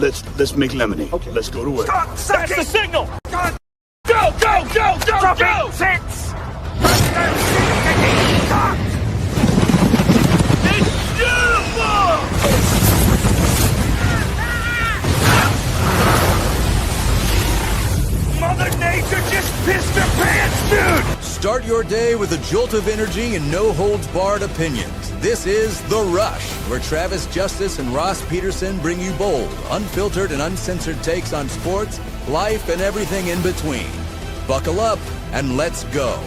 let's make lemonade. Okay. Let's go to work. That's the signal. Go, go, go, go, Drop go. it. Six. It's beautiful. Mother Nature just pissed her pants, dude! Start your day with a jolt of energy and no-holds-barred opinions. This is The Rush, where Travis Justice and Ross Peterson bring you bold, unfiltered, and uncensored takes on sports, life, and everything in between. Buckle up and let's go.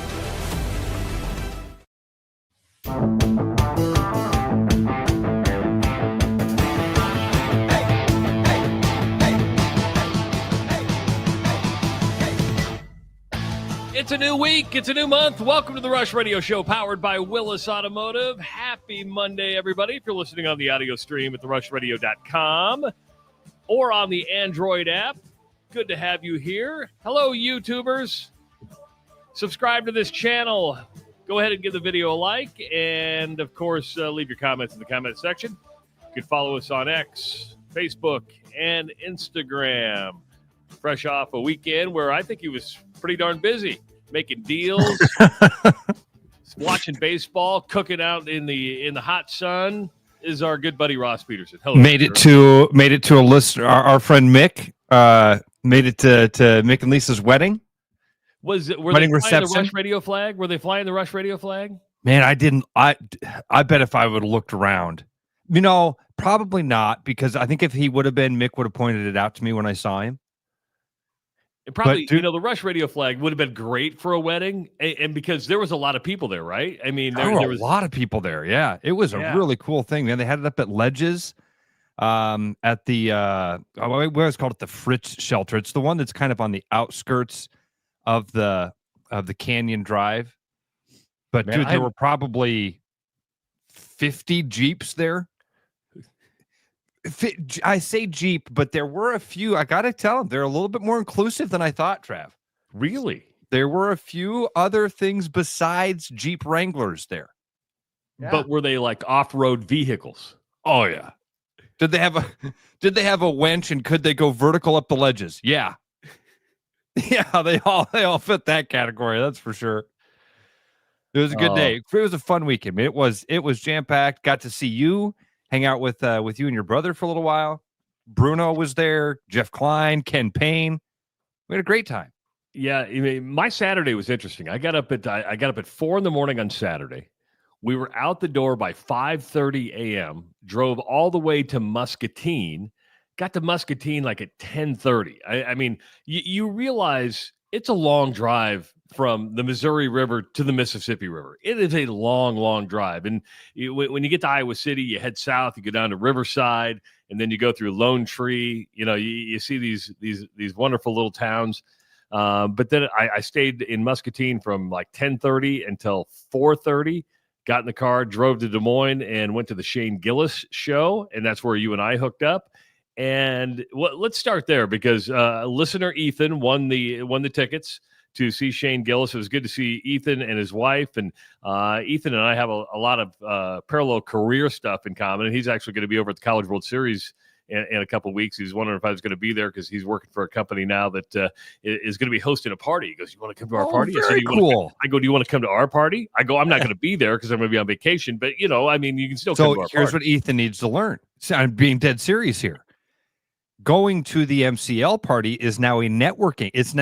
It's a new week. It's a new month. Welcome to the Rush Radio Show, powered by Willis Automotive. Happy Monday, everybody. If you're listening on the audio stream at therushradio.com or on the Android app, good to have you here. Hello, YouTubers. Subscribe to this channel. Go ahead and give the video a like. And, of course, leave your comments in the comment section. You can follow us on X, Facebook, and Instagram. Fresh off a weekend where I think he was pretty darn busy. Making deals, watching baseball, cooking out in the hot sun is our good buddy Ross Peterson. Hello, made it to a listener. Our friend Mick made it to Mick and Lisa's wedding. Were they wedding flying reception? the Rush Radio flag? Were they flying the Rush Radio flag? Man, I didn't. I bet if I would have looked around, probably not, because I think if he would have been, Mick would have pointed it out to me when I saw him. And probably, the Rush Radio flag would have been great for a wedding, and because there was a lot of people there, right? I mean, there was a lot of people there. Yeah, it was a really cool thing, man. They had it up at Ledges, at the we always called it the Fritz Shelter. It's the one that's kind of on the outskirts of the Canyon Drive. But man, dude, there were probably 50 Jeeps there. I say Jeep, but there were a few. I got to tell them, they're a little bit more inclusive than I thought, Trav. Really? There were a few other things besides Jeep Wranglers there. Yeah. But were they like off-road vehicles? Oh, yeah. Did they have a winch, and could they go vertical up the ledges? Yeah. Yeah, they all fit that category, that's for sure. It was a good day. It was a fun weekend. It was jam-packed. Got to see you. Hang out with you and your brother for a little while. Bruno was there. Jeff Klein, Ken Payne. We had a great time. Yeah, I mean, my Saturday was interesting. I got up at 4 a.m. on Saturday. We were out the door by 5:30 a.m. Drove all the way to Muscatine. Got to Muscatine like at 10:30. I mean, you realize it's a long drive from the Missouri River to the Mississippi River. It is a long, long drive. And when you get to Iowa City, you head south, you go down to Riverside, and then you go through Lone Tree. You see these wonderful little towns. But then I stayed in Muscatine from like 10:30 until 4:30. Got in the car, drove to Des Moines, and went to the Shane Gillis show, and that's where you and I hooked up. And let's start there because listener Ethan won the tickets to see Shane Gillis. It was good to see Ethan and his wife, and Ethan and I have a lot of parallel career stuff in common. And he's actually going to be over at the College World Series in a couple of weeks. He's wondering if I was going to be there because he's working for a company now that is going to be hosting a party. He goes, "You want to come to our party?" Very cool. I go, "Do you want to come to our party?" I go, "I'm not going to be there because I'm going to be on vacation, but you can still come to our party." So here's what Ethan needs to learn. I'm being dead serious here. Going to the MCL party is now a networking. He's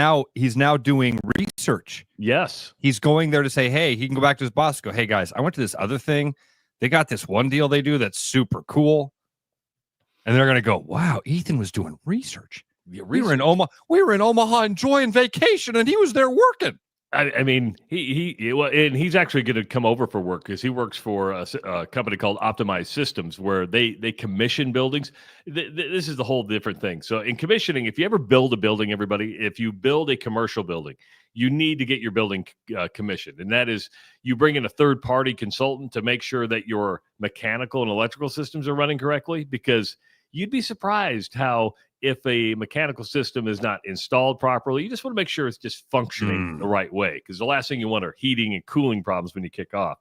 now doing research. Yes. He's going there to say, hey, he can go back to his boss, go, hey guys, I went to this other thing. They got this one deal they do that's super cool. And they're going to go, wow, Ethan was doing research. We were in Omaha enjoying vacation, and he was there working. I mean, and he's actually going to come over for work because he works for a company called Optimized Systems, where they commission buildings. This is the whole different thing. So in commissioning, if you ever build a building, if you build a commercial building, you need to get your building commissioned. And that is, you bring in a third-party consultant to make sure that your mechanical and electrical systems are running correctly, because you'd be surprised how if a mechanical system is not installed properly, you just want to make sure it's just functioning the right way, because the last thing you want are heating and cooling problems when you kick off.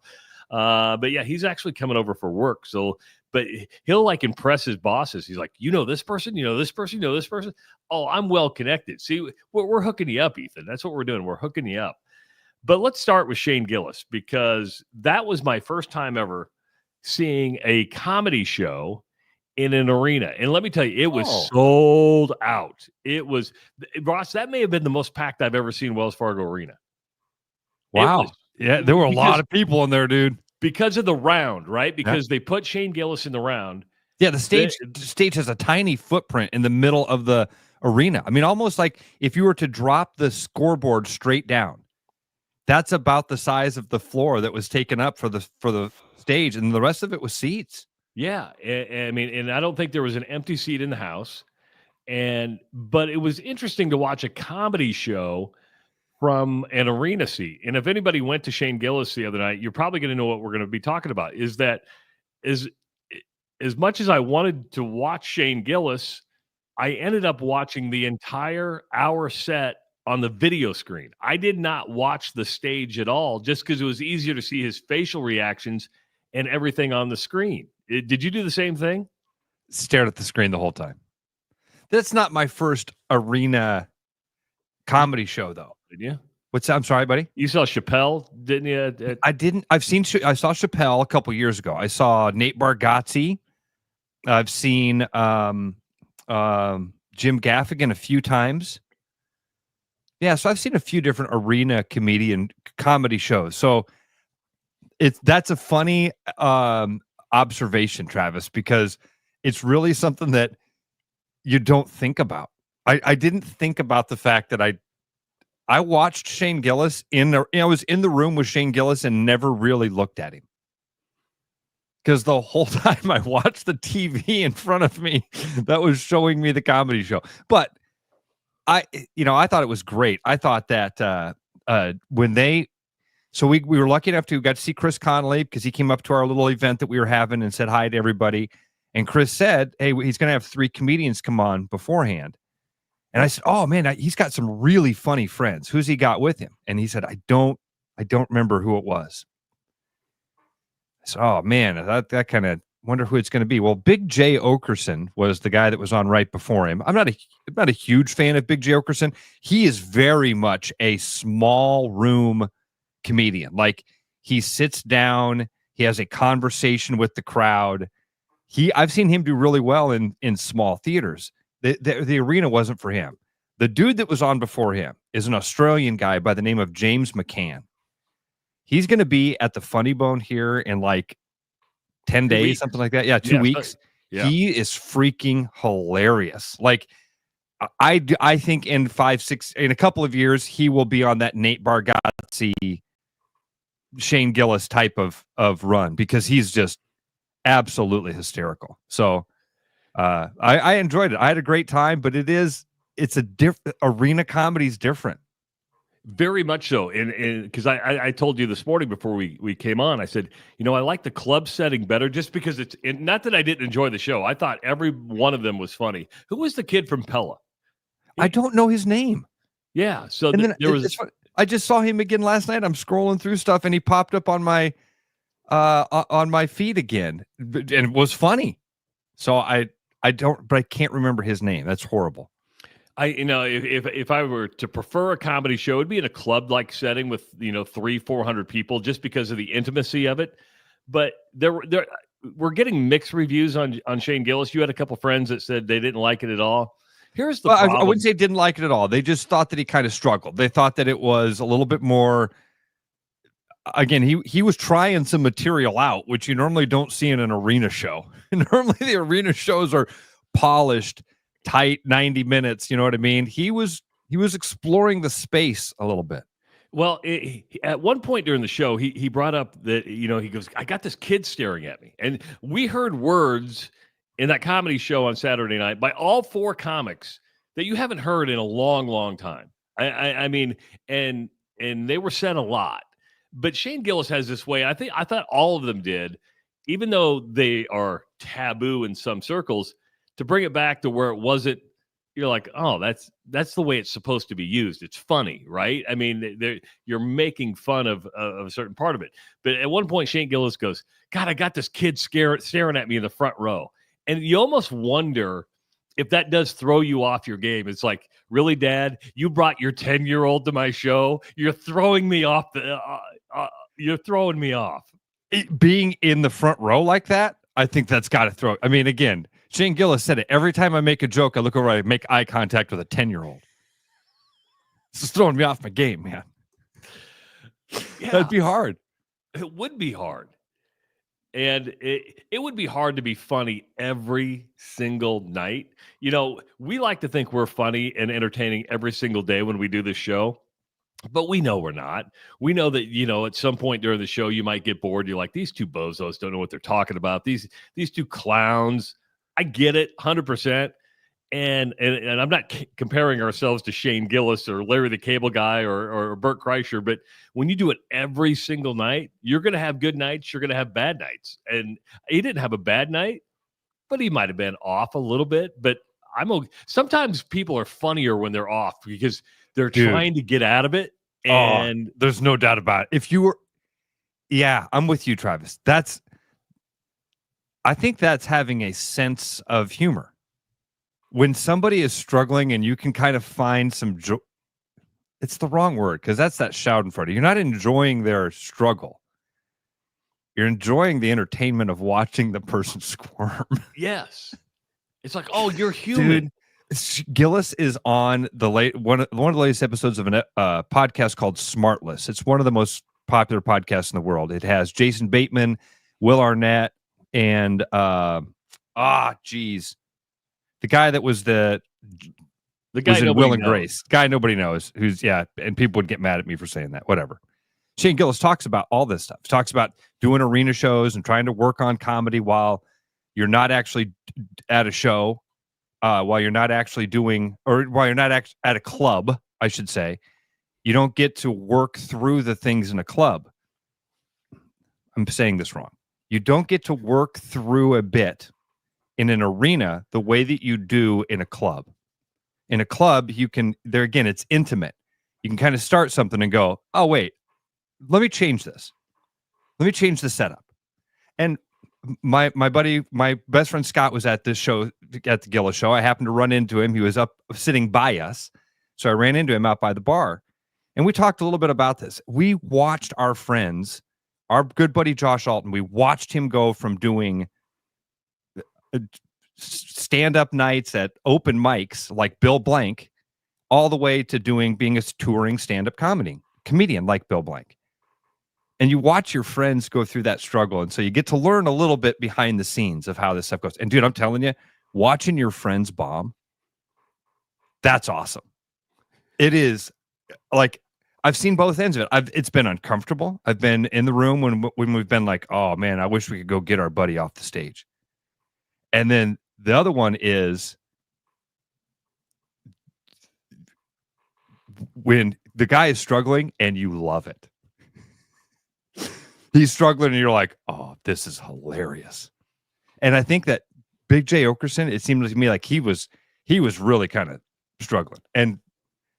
But yeah, he's actually coming over for work. So, but he'll like impress his bosses. He's like, this person, this person, this person. Oh, I'm well connected. See, we're hooking you up, Ethan. That's what we're doing. We're hooking you up. But let's start with Shane Gillis, because that was my first time ever seeing a comedy show in an arena. And let me tell you, it was sold out. It was, Ross, that may have been the most packed I've ever seen Wells Fargo Arena. Wow. Yeah, there were a lot of people in there, dude. Because of the round, right? Because they put Shane Gillis in the round. Yeah, the stage has a tiny footprint in the middle of the arena. I mean, almost like if you were to drop the scoreboard straight down, that's about the size of the floor that was taken up for the stage, and the rest of it was seats. Yeah, I mean, and I don't think there was an empty seat in the house. But it was interesting to watch a comedy show from an arena seat. And if anybody went to Shane Gillis the other night, you're probably going to know what we're going to be talking about. Is that as much as I wanted to watch Shane Gillis, I ended up watching the entire hour set on the video screen. I did not watch the stage at all, just because it was easier to see his facial reactions and everything on the screen. Did you do the same thing? Stared at the screen the whole time. That's not my first arena comedy show, though. Did you? I'm sorry, buddy. You saw Chappelle, didn't you? I didn't. I saw Chappelle a couple years ago. I saw Nate Bargatze. I've seen Jim Gaffigan a few times. Yeah, so I've seen a few different arena comedy shows. So that's a funny observation, Travis, because it's really something that you don't think about. I didn't think about the fact that I watched Shane Gillis I was in the room with Shane Gillis and never really looked at him, because the whole time I watched the TV in front of me that was showing me the comedy show. But I thought it was great. I thought that we were lucky enough to get to see Chris Connolly, because he came up to our little event that we were having and said hi to everybody. And Chris said, hey, he's going to have 3 comedians come on beforehand. And I said, oh man, he's got some really funny friends. Who's he got with him? And he said, I don't remember who it was. I said, oh man, that kind of wonder who it's going to be. Well, Big J Okerson was the guy that was on right before him. I'm not a huge fan of Big J Okerson. He is very much a small room comedian. Like, he sits down, he has a conversation with the crowd. I've seen him do really well in small theaters. The arena wasn't for him. The dude that was on before him is an Australian guy by the name of James McCann. He's going to be at the Funny Bone here in like 10 days, something like that. Yeah, 2 weeks. Yeah. He is freaking hilarious. Like, I think in a couple of years, he will be on that Nate Bargatze, Shane Gillis type of run, because he's just absolutely hysterical. So I enjoyed it. I had a great time, but it's a different arena. Comedy's different. Very much so. And because I told you this morning before we came on, I said, I like the club setting better, just because it's not that I didn't enjoy the show. I thought every one of them was funny. Who was the kid from Pella? I don't know his name. Yeah. So there was. I just saw him again last night. I'm scrolling through stuff, and he popped up on my feed again, and it was funny. So I can't remember his name. That's horrible. If I were to prefer a comedy show, it'd be in a club-like setting with 300-400 people, just because of the intimacy of it. But we're getting mixed reviews on Shane Gillis. You had a couple friends that said they didn't like it at all. Here's the problem. I wouldn't say didn't like it at all. They just thought that he kind of struggled. They thought that it was a little bit more. Again, he was trying some material out, which you normally don't see in an arena show. Normally, the arena shows are polished, tight, 90 minutes. You know what I mean? He was exploring the space a little bit. Well, at one point during the show, he brought up that, he goes, I got this kid staring at me. And we heard words in that comedy show on Saturday night by all 4 comics that you haven't heard in a long, long time. I mean, and they were said a lot. But Shane Gillis has this way. I thought all of them did, even though they are taboo in some circles, to bring it back to where it wasn't you're like, oh, that's the way it's supposed to be used. It's funny, right? I mean, you're making fun of a certain part of it. But at one point, Shane Gillis goes, God, I got this kid staring at me in the front row. And you almost wonder if that does throw you off your game. It's like, really, Dad, you brought your 10-year-old to my show. You're throwing me off. You're throwing me off. Being in the front row like that, I think that's got to throw. I mean, again, Shane Gillis said it. Every time I make a joke, I look over, I make eye contact with a 10-year-old. This is throwing me off my game, man. Yeah. That'd be hard. It would be hard. And it would be hard to be funny every single night. You know, we like to think we're funny and entertaining every single day when we do this show, but we know we're not. We know that, you know, at some point during the show, you might get bored. You're like, these two bozos don't know what they're talking about. These two clowns. I get it 100%. And I'm not comparing ourselves to Shane Gillis or Larry the Cable Guy or Bert Kreischer, but when you do it every single night, you're going to have good nights. You're going to have bad nights. And he didn't have a bad night, but he might have been off a little bit. But sometimes people are funnier when they're off because they're trying to get out of it. And there's no doubt about it. Yeah, I'm with you, Travis. I think that's having a sense of humor. When somebody is struggling and you can kind of find some joy, it's the wrong word because that's that shout in front of you. You're not enjoying their struggle. You're enjoying the entertainment of watching the person squirm. Yes. It's like, oh, you're human. Dude, Gillis is on one of the latest episodes of a podcast called Smartless. It's one of the most popular podcasts in the world. It has Jason Bateman, Will Arnett, and the guy that was the guy in Will and Grace. Guy nobody knows. And people would get mad at me for saying that. Whatever. Shane Gillis talks about all this stuff. He talks about doing arena shows and trying to work on comedy while you're not actually at a show, while you're not actually while you're not at a club, I should say. You don't get to work through the things in a club. I'm saying this wrong. You don't get to work through a bit in an arena the way that you do in a club. In a club, it's intimate. You can kind of start something and go, oh, wait, let me change this. Let me change the setup. And my buddy, my best friend Scott was at this show, at the Gillis show. I happened to run into him. He was up sitting by us. So I ran into him out by the bar. And we talked a little bit about this. We watched our friends, our good buddy Josh Alton, we watched him go from doing stand-up nights at open mics like Bill Blank all the way to being a touring stand-up comedian like Bill Blank. And you watch your friends go through that struggle. And so you get to learn a little bit behind the scenes of how this stuff goes. And dude, I'm telling you, watching your friends bomb, that's awesome. It is like, I've seen both ends of it. It's been uncomfortable. I've been in the room when we've been like, oh man, I wish we could go get our buddy off the stage. And then the other one is when the guy is struggling and you love it. He's struggling and you're like, oh, this is hilarious. And I think that Big J Okerson, it seemed to me like he was really kind of struggling. And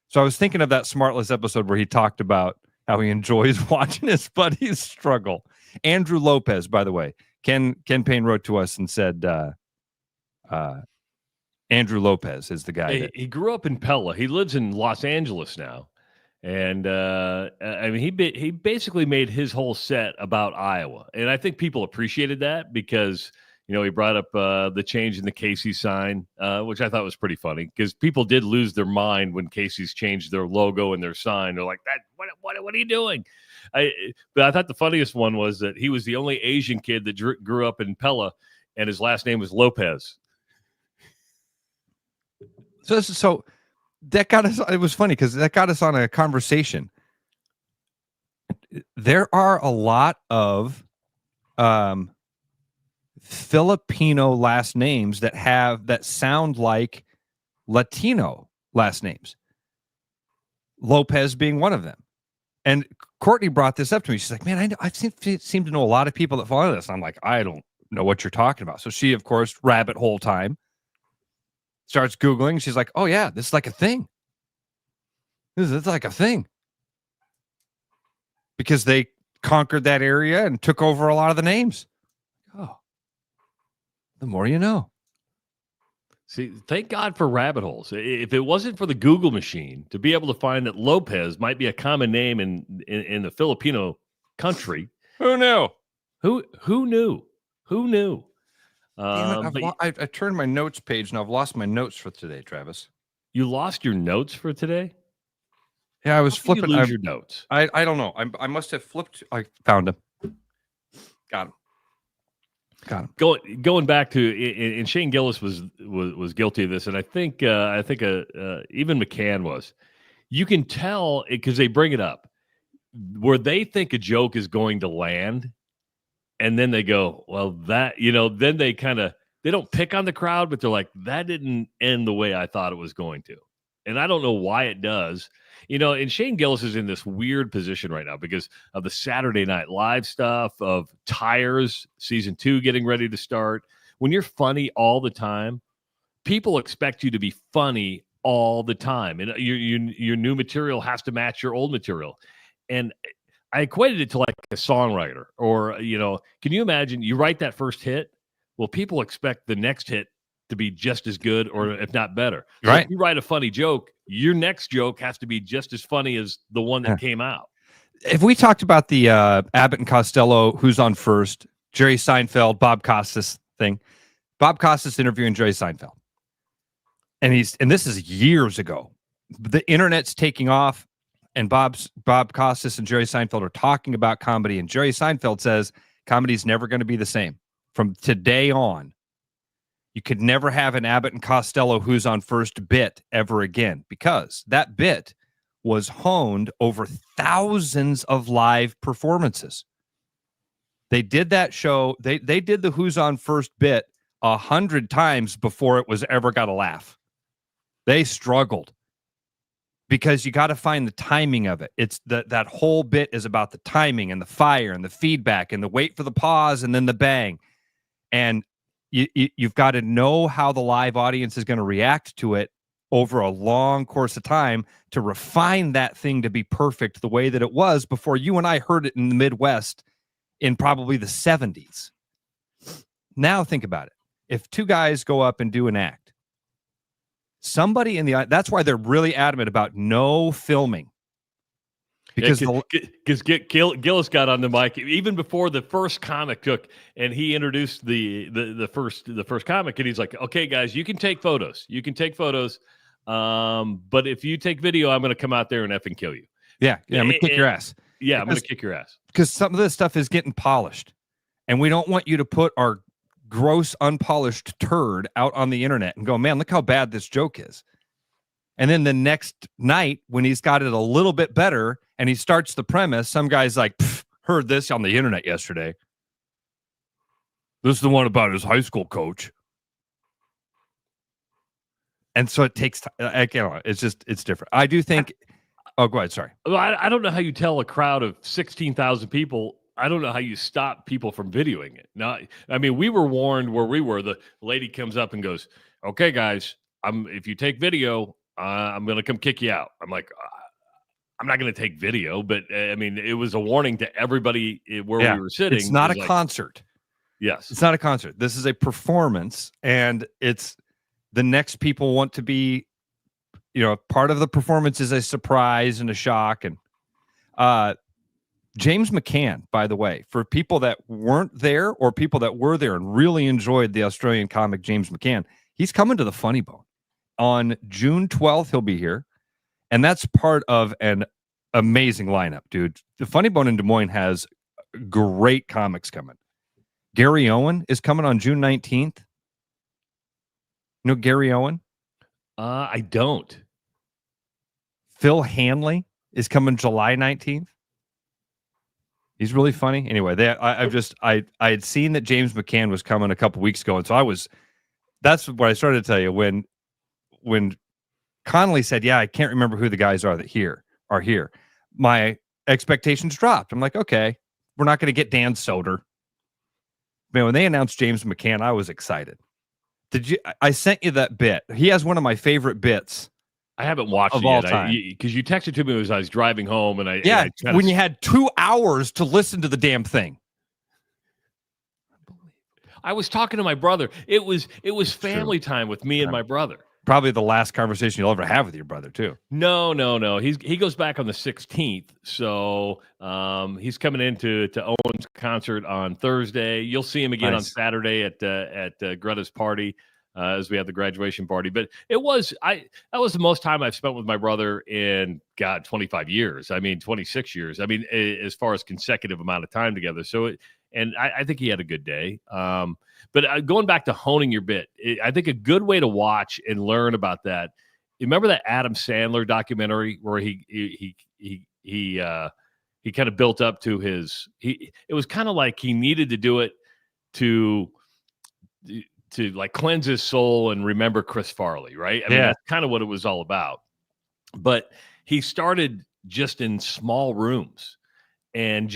so I was thinking of that Smartless episode where he talked about how he enjoys watching his buddies struggle. Andrew Lopez, by the way, Ken Payne wrote to us and said, Andrew Lopez is the guy. He grew up in Pella. He lives in Los Angeles now. And I mean, he basically made his whole set about Iowa. And I think people appreciated that because, you know, he brought up the change in the Casey sign, which I thought was pretty funny because people did lose their mind when Casey's changed their logo and their sign. They're like, what are you doing? But I thought the funniest one was that he was the only Asian kid that grew up in Pella and his last name was Lopez. So that got us, it was funny because that got us on a conversation. There are a lot of Filipino last names that sound like Latino last names. Lopez being one of them. And Courtney brought this up to me. She's like, man, I seem to know a lot of people that follow this. I'm like, I don't know what you're talking about. So she, of course, rabbit hole time. Starts Googling. She's like, oh, yeah, this is like a thing. It's like a thing. Because they conquered that area and took over a lot of the names. Oh, the more you know. See, thank God for rabbit holes. If it wasn't for the Google machine to be able to find that Lopez might be a common name in the Filipino country, Who knew? Who knew? Who knew? Damn it, I turned my notes page and I've lost my notes for today, Travis. You lost your notes for today? Yeah, I was flipping. You lose your notes. I don't know. I must have flipped. I found them. Got him. Going back to, and Shane Gillis was guilty of this, and I think even McCann was. You can tell because they bring it up where they think a joke is going to land, and then they go, well, that then they don't pick on the crowd, but they're like, that didn't end the way I thought it was going to, and I don't know why it does. And Shane Gillis is in this weird position right now because of the Saturday Night Live stuff, of Tires season 2 getting ready to start. When you're funny all the time, people expect you to be funny all the time, and your new material has to match your old material. And I equated it to like a songwriter, or can you imagine you write that first hit? Well, people expect the next hit to be just as good, or if not better. So right. If you write a funny joke, your next joke has to be just as funny as the one that came out. If we talked about the Abbott and Costello, Who's on First, Jerry Seinfeld, Bob Costas thing, Bob Costas interviewing Jerry Seinfeld, and this is years ago. The internet's taking off, and Bob Costas and Jerry Seinfeld are talking about comedy, and Jerry Seinfeld says comedy's never going to be the same from today on. You could never have an Abbott and Costello Who's on First bit ever again, because that bit was honed over thousands of live performances. They did that show. They did the Who's on First bit 100 times before it was ever got a laugh. They struggled because you got to find the timing of it. It's that whole bit is about the timing and the fire and the feedback and the wait for the pause and then the bang. And you've got to know how the live audience is going to react to it over a long course of time to refine that thing to be perfect the way that it was before you and I heard it in the Midwest in probably the 70s. Now think about it. If two guys go up and do an act, somebody that's why they're really adamant about no filming. Because Gillis got on the mic even before the first comic took, and he introduced the first comic, and he's like, "Okay, guys, you can take photos. But if you take video, I'm going to come out there and effing kill you. Yeah, I'm going to kick your ass. Yeah, I'm going to kick your ass because some of this stuff is getting polished, and we don't want you to put our gross, unpolished turd out on the internet and go, man, look how bad this joke is." And then the next night, when he's got it a little bit better and he starts the premise, some guy's like, heard this on the internet yesterday. This is the one about his high school coach. And so it takes time. It's different. I do think. Oh, go ahead. Sorry. I don't know how you tell a crowd of 16,000 people. I don't know how you stop people from videoing it. Now, I mean, we were warned where we were. The lady comes up and goes, "Okay, guys, if you take video, I'm going to come kick you out." I'm like, I'm not going to take video, but I mean, it was a warning to everybody where we were sitting. It's not a concert. Yes. It's not a concert. This is a performance, and it's the next people want to be, part of the performance is a surprise and a shock. And James McCann, by the way, for people that weren't there or people that were there and really enjoyed the Australian comic James McCann, he's coming to the Funny Bone. On June 12th, he'll be here. And that's part of an amazing lineup, dude. The Funny Bone in Des Moines has great comics coming. Gary Owen is coming on June 19th. You know Gary Owen? I don't. Phil Hanley is coming July 19th. He's really funny. Anyway, I had seen that James McCann was coming a couple weeks ago, and so that's what I started to tell you when Connolly said, "Yeah, I can't remember who the guys are that are here." My expectations dropped. I'm like, okay, we're not going to get Dan Soder. Man, when they announced James McCann, I was excited. I sent you that bit. He has one of my favorite bits. I haven't watched of it all yet time. because you texted to me as I was driving home, and when you had 2 hours to listen to the damn thing. I was talking to my brother. It was family time with me and my brother. Probably the last conversation you'll ever have with your brother, too. No. He goes back on the 16th, so he's coming into Owen's concert on Thursday. You'll see him again on Saturday at Greta's party as we have the graduation party. But that was the most time I've spent with my brother in 25 years. I mean, 26 years. I mean, as far as consecutive amount of time together. So I think he had a good day. But going back to honing your bit, I think a good way to watch and learn about that. You remember that Adam Sandler documentary where he kind of built up to his. It was kind of like he needed to do it to like cleanse his soul and remember Chris Farley, right? I mean, that's kind of what it was all about. But he started just in small rooms. And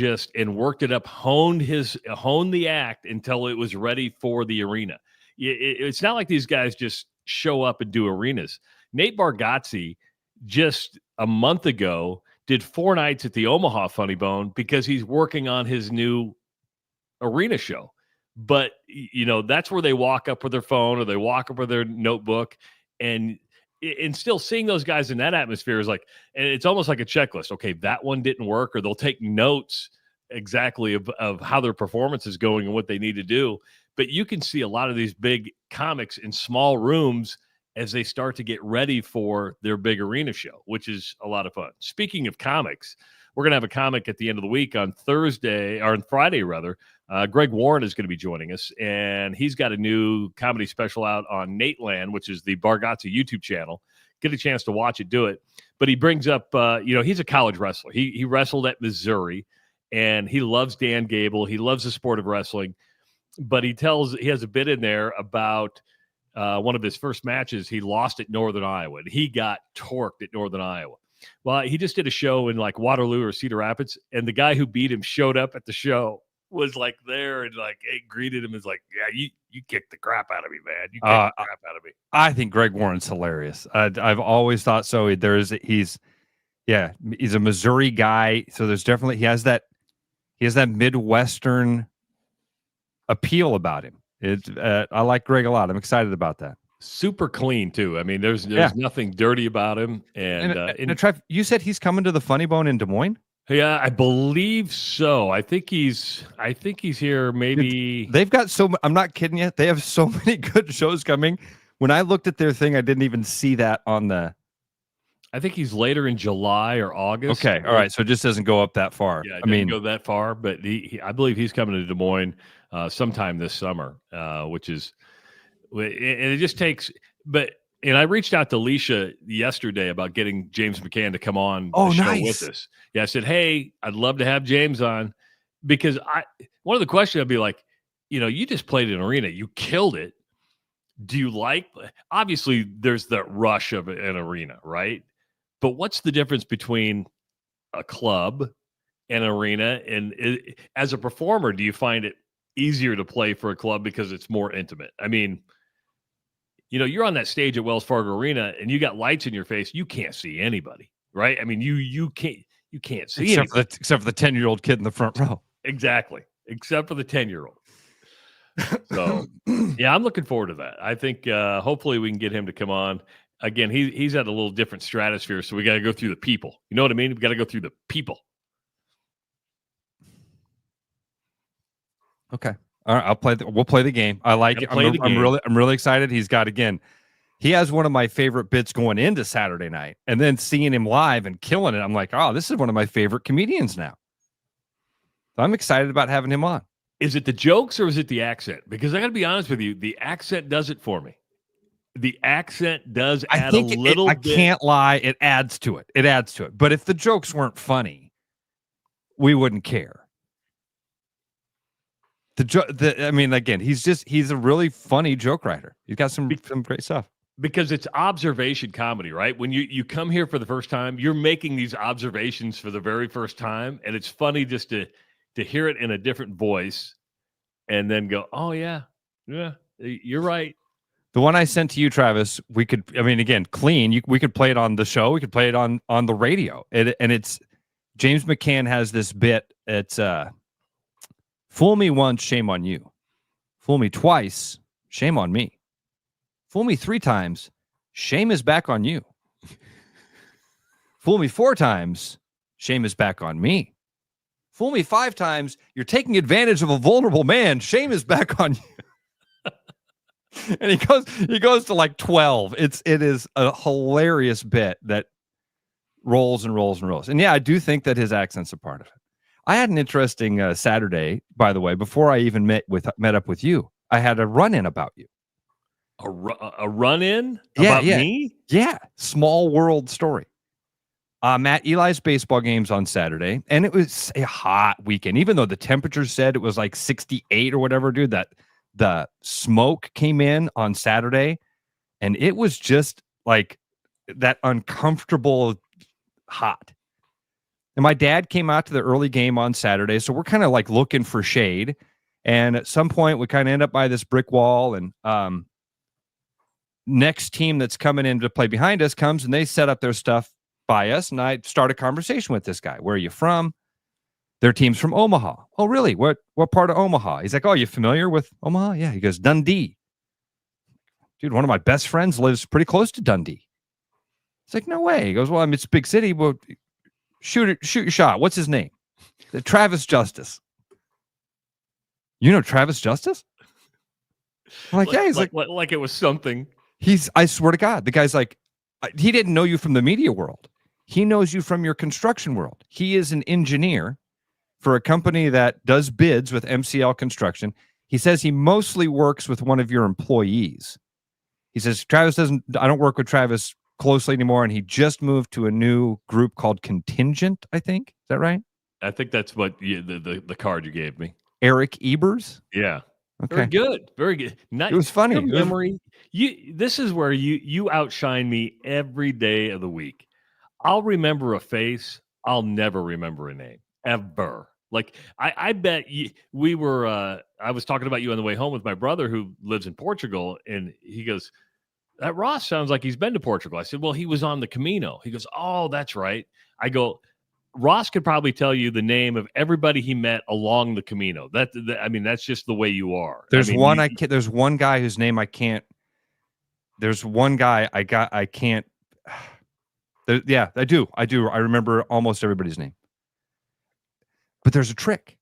worked it up, honed the act until it was ready for the arena. It's not like these guys just show up and do arenas. Nate Bargatze just a month ago did 4 nights at the Omaha Funny Bone because he's working on his new arena show. But that's where they walk up with their phone or they walk up with their notebook, and still seeing those guys in that atmosphere is like, and it's almost like a checklist. Okay, that one didn't work, or they'll take notes exactly of how their performance is going and what they need to do. But you can see a lot of these big comics in small rooms as they start to get ready for their big arena show, which is a lot of fun. Speaking of comics, we're going to have a comic at the end of the week on Friday rather. Greg Warren is going to be joining us, and he's got a new comedy special out on Nateland, which is the Bargatze YouTube channel. Get a chance to watch it, do it. But he brings up, he's a college wrestler. He wrestled at Missouri, and he loves Dan Gable. He loves the sport of wrestling. But he has a bit in there about one of his first matches. He lost at Northern Iowa, and he got torqued at Northern Iowa. Well, he just did a show in like Waterloo or Cedar Rapids, and the guy who beat him showed up at the show, was like there and like greeted him as like, yeah, you kicked the crap out of me, man. You kicked the crap out of me. I think Greg Warren's hilarious. I've always thought so. He's a Missouri guy, so there's definitely he has that Midwestern appeal about him. I like Greg a lot. I'm excited about that. Super clean too. I mean, there's nothing dirty about him. And Trev, you said he's coming to the Funny Bone in Des Moines? Yeah, I believe so. I think he's here. Maybe they've got I'm not kidding you. They have so many good shows coming. When I looked at their thing, I didn't even see that on the. I think he's later in July or August. Okay, all right. So it just doesn't go up that far. Yeah, it doesn't go that far, but I believe he's coming to Des Moines sometime this summer, which is. And it just takes, and I reached out to Leisha yesterday about getting James McCann to come on the show with us. Yeah, I said, hey, I'd love to have James on, because one of the questions I'd be like, you just played an arena, you killed it. Do you obviously there's the rush of an arena, right? But what's the difference between a club and an arena? And as a performer, do you find it easier to play for a club because it's more intimate? I mean, you're on that stage at Wells Fargo Arena and you got lights in your face. You can't see anybody, right? I mean, you can't see except for the 10-year-old kid in the front row. Exactly, except for the 10-year-old. So, yeah, I'm looking forward to that. I think hopefully we can get him to come on. Again, he's at a little different stratosphere, so we got to go through the people. You know what I mean? We got to go through the people. Okay. All right, we'll play the game. I like it. I'm really excited. He has one of my favorite bits going into Saturday night, and then seeing him live and killing it. I'm like, oh, this is one of my favorite comedians now. So I'm excited about having him on. Is it the jokes or is it the accent? Because I got to be honest with you, the accent does it for me. The accent does add a little bit. I can't lie. It adds to it. But if the jokes weren't funny, we wouldn't care. Again, he's a really funny joke writer. He's got some great stuff. Because it's observation comedy, right? When you come here for the first time, you're making these observations for the very first time, and it's funny just to hear it in a different voice and then go, oh, yeah, you're right. The one I sent to you, Travis, we could, I mean, again, clean. We could play it on the show. We could play it on the radio. And it's, James McCann has this bit. It's, fool me once, shame on you. Fool me twice, shame on me. Fool me 3 times, shame is back on you. Fool me 4 times, shame is back on me. Fool me 5 times, you're taking advantage of a vulnerable man, shame is back on you. And he goes to like 12. It is a hilarious bit that rolls and rolls and rolls. And yeah, I do think that his accent's a part of it. I had an interesting Saturday, by the way, before I even met up with you. I had a run-in about you. A run-in about me? Yeah, small world story. I'm at Eli's baseball games on Saturday, and it was a hot weekend. Even though the temperature said it was like 68 or whatever, dude, that the smoke came in on Saturday, and it was just like that uncomfortable hot. And my dad came out to the early game on Saturday, so we're kind of like looking for shade. And at some point, we kind of end up by this brick wall, and next team that's coming in to play behind us comes, and they set up their stuff by us, and I start a conversation with this guy. Where are you from? Their team's from Omaha. Oh, really? What part of Omaha? He's like, oh, you familiar with Omaha? Yeah. He goes, Dundee. Dude, one of my best friends lives pretty close to Dundee. It's like, no way. He goes, well, I mean, it's a big city. Well, shoot your shot. What's his name? Travis Justice. You know Travis Justice? I'm like, yeah. He's like it was something. I swear to God, the guy's like, he didn't know you from the media world. He knows you from your construction world. He is an engineer for a company that does bids with MCL Construction. He says he mostly works with one of your employees. He says, I don't work with Travis closely anymore, and he just moved to a new group called Contingent, I think. Is that right? I think that's what the card you gave me. Eric Ebers? Yeah. Okay. Very good. Very good. It was funny. Your memory. This is where you outshine me every day of the week. I'll remember a face. I'll never remember a name. Ever. Like, I bet we were, I was talking about you on the way home with my brother who lives in Portugal, and he goes, that Ross sounds like he's been to Portugal. I said, well, he was on the Camino. He goes, oh, that's right. I go, Ross could probably tell you the name of everybody he met along the Camino. I mean, that's just the way you are. There's there's one guy whose name I can't. There's one guy I can't. Yeah, I do. I remember almost everybody's name. But there's a trick.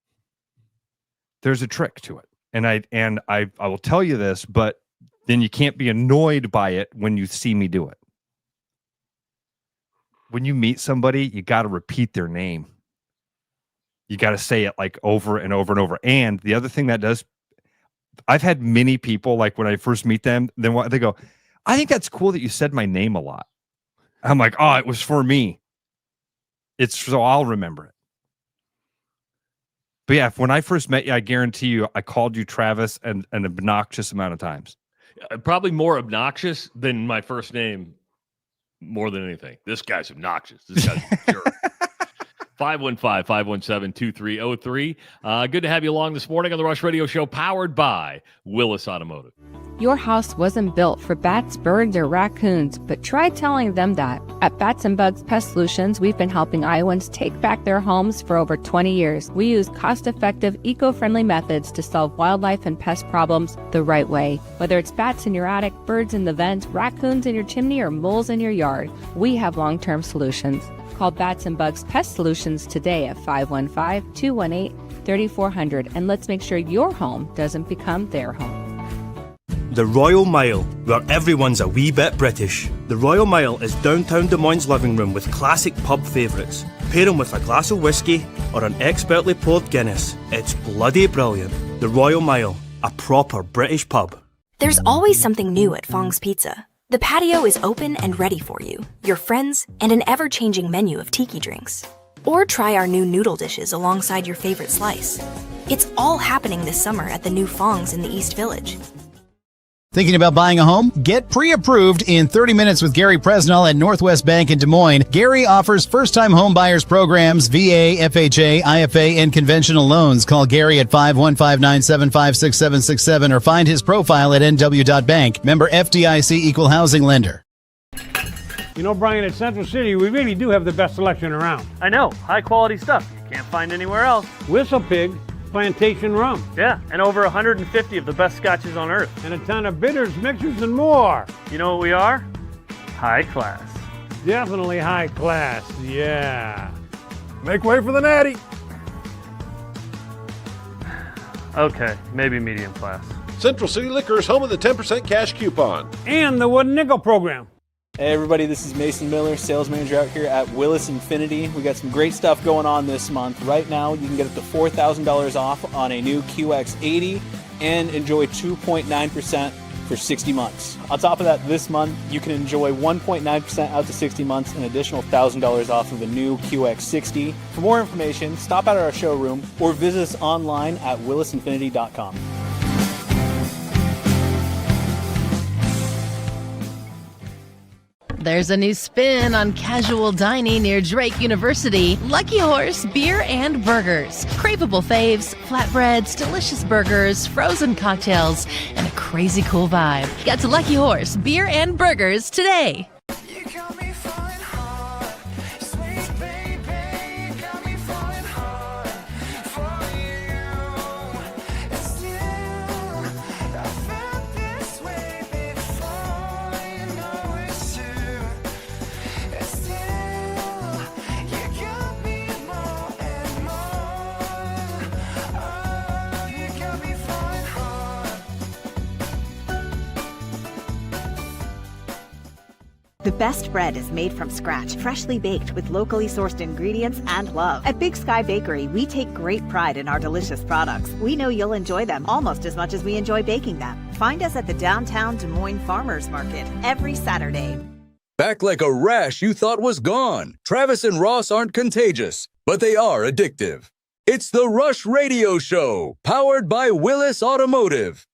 There's a trick to it. And I will tell you this, but then you can't be annoyed by it when you see me do it. When you meet somebody, you got to repeat their name. You got to say it like over and over and over. And the other thing that does, I've had many people, like when I first meet them, then they go, I think that's cool that you said my name a lot. I'm like, oh, it was for me. It's so I'll remember it. But yeah, when I first met you, I guarantee you, I called you Travis an obnoxious amount of times. Probably more obnoxious than my first name, more than anything. This guy's obnoxious. This guy's a jerk. 515-517-2303. Good to have you along this morning on the Rush Radio Show, powered by Willis Automotive. Your house wasn't built for bats, birds, or raccoons, but try telling them that. At Bats and Bugs Pest Solutions, we've been helping Iowans take back their homes for over 20 years. We use cost-effective, eco-friendly methods to solve wildlife and pest problems the right way. Whether it's bats in your attic, birds in the vent, raccoons in your chimney, or moles in your yard, we have long-term solutions. Call Bats and Bugs Pest Solutions today at 515-218-3400, and let's make sure your home doesn't become their home. The Royal Mile, where everyone's a wee bit British. The Royal Mile is downtown Des Moines' living room with classic pub favourites. Pair them with a glass of whiskey or an expertly poured Guinness. It's bloody brilliant. The Royal Mile, a proper British pub. There's always something new at Fong's Pizza. The patio is open and ready for you, your friends, and an ever-changing menu of tiki drinks. Or try our new noodle dishes alongside your favorite slice. It's all happening this summer at the new Fong's in the East Village. Thinking about buying a home? Get pre-approved in 30 minutes with Gary Presnell at Northwest Bank in Des Moines. Gary offers first-time home buyers programs, VA, FHA, IFA, and conventional loans. Call Gary at 515-975-6767 or find his profile at nw.bank. Member FDIC Equal Housing Lender. You know, Brian, at Central City, we really do have the best selection around. I know. High quality stuff you can't find anywhere else. Whistle Pig Plantation Rum. Yeah, and over 150 of the best scotches on earth. And a ton of bitters, mixers, and more. You know what we are? High class. Definitely high class, yeah. Make way for the natty. Okay, maybe medium class. Central City Liquor is home of the 10% cash coupon. And the Wooden Nickel program. Hey everybody, this is Mason Miller, sales manager out here at Willis Infinity. We got some great stuff going on this month. Right now, you can get up to $4,000 off on a new QX80 and enjoy 2.9% for 60 months. On top of that, this month, you can enjoy 1.9% out to 60 months, an additional $1,000 off of a new QX60. For more information, stop out at our showroom or visit us online at willisinfinity.com. There's a new spin on casual dining near Drake University. Lucky Horse Beer and Burgers. Craveable faves, flatbreads, delicious burgers, frozen cocktails, and a crazy cool vibe. Get to Lucky Horse Beer and Burgers today. The best bread is made from scratch, freshly baked with locally sourced ingredients and love. At Big Sky Bakery, we take great pride in our delicious products. We know you'll enjoy them almost as much as we enjoy baking them. Find us at the downtown Des Moines Farmers Market every Saturday. Back like a rash you thought was gone. Travis and Ross aren't contagious, but they are addictive. It's the Rush Radio Show, powered by Willis Automotive.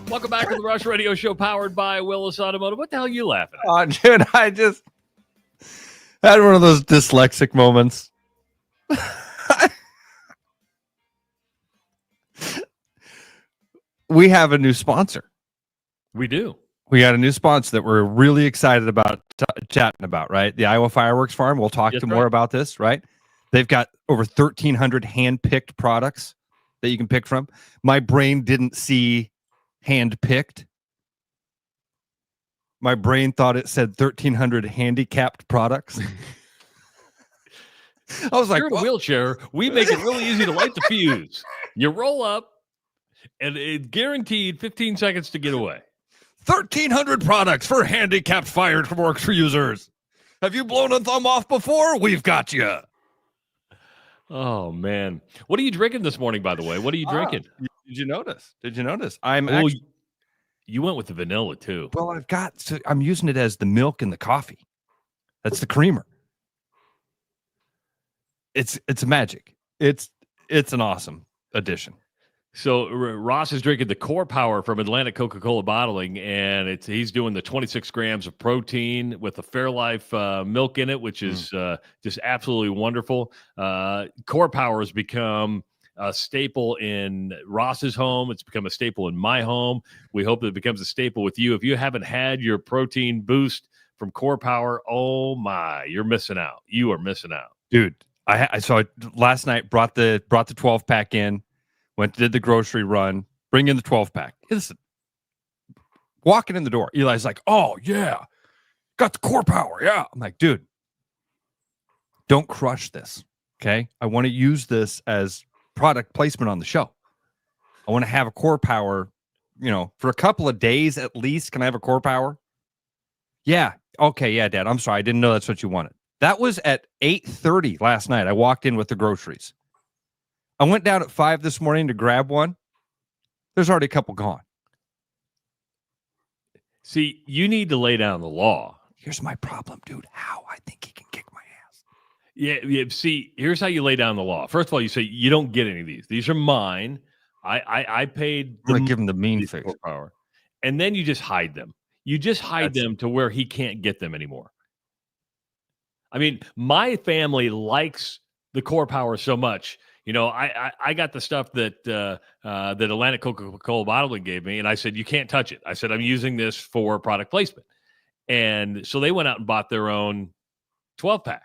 Welcome back to the Rush Radio Show, powered by Willis Automotive. What the hell are you laughing at? Oh, dude, I just had one of those dyslexic moments. We have a new sponsor. We do. We got a new sponsor that we're really excited about chatting about, right? The Iowa Fireworks Farm. We'll talk more about this, right? They've got over 1,300 hand-picked products that you can pick from. My brain didn't see hand-picked. My brain thought it said 1,300 handicapped products. I was like, you're in a wheelchair. We make it really easy to light the fuse. You roll up, and it's guaranteed 15 seconds to get away. 1,300 products for handicapped fireworks users. Have you blown a thumb off before? We've got you. Oh, man. What are you drinking this morning, by the way? What are you drinking? Did you notice? You went with the vanilla, too. Well, I'm using it as the milk in the coffee. That's the creamer. It's magic. It's an awesome addition. So Ross is drinking the Core Power from Atlantic Coca-Cola Bottling, and he's doing the 26 grams of protein with the Fairlife milk in it, which is just absolutely wonderful. Core Power has become a staple in Ross's home. It's become a staple in my home. We hope that it becomes a staple with you. If you haven't had your protein boost from Core Power, oh my, you're missing out. You are missing out, dude. I saw it last night. Brought the 12-pack in. Did the grocery run, bring in the 12-pack. Listen, walking in the door, Eli's like, oh, yeah, got the Core Power, yeah. I'm like, dude, don't crush this, okay? I want to use this as product placement on the show. I want to have a Core Power, for a couple of days at least. Can I have a Core Power? Yeah, okay, yeah, Dad, I'm sorry. I didn't know that's what you wanted. That was at 8:30 last night. I walked in with the groceries. I went down at 5 this morning to grab one. There's already a couple gone. See, you need to lay down the law. Here's my problem, dude. How? I think he can kick my ass. Yeah. See, here's how you lay down the law. First of all, you say you don't get any of these. These are mine. I paid. I'm gonna give him the mean face power, and then you just hide them. You just hide them to where he can't get them anymore. I mean, my family likes the core power so much. You know, I got the stuff that that Atlantic Coca-Cola bottling gave me, and I said, you can't touch it. I said, I'm using this for product placement. And so they went out and bought their own 12-pack.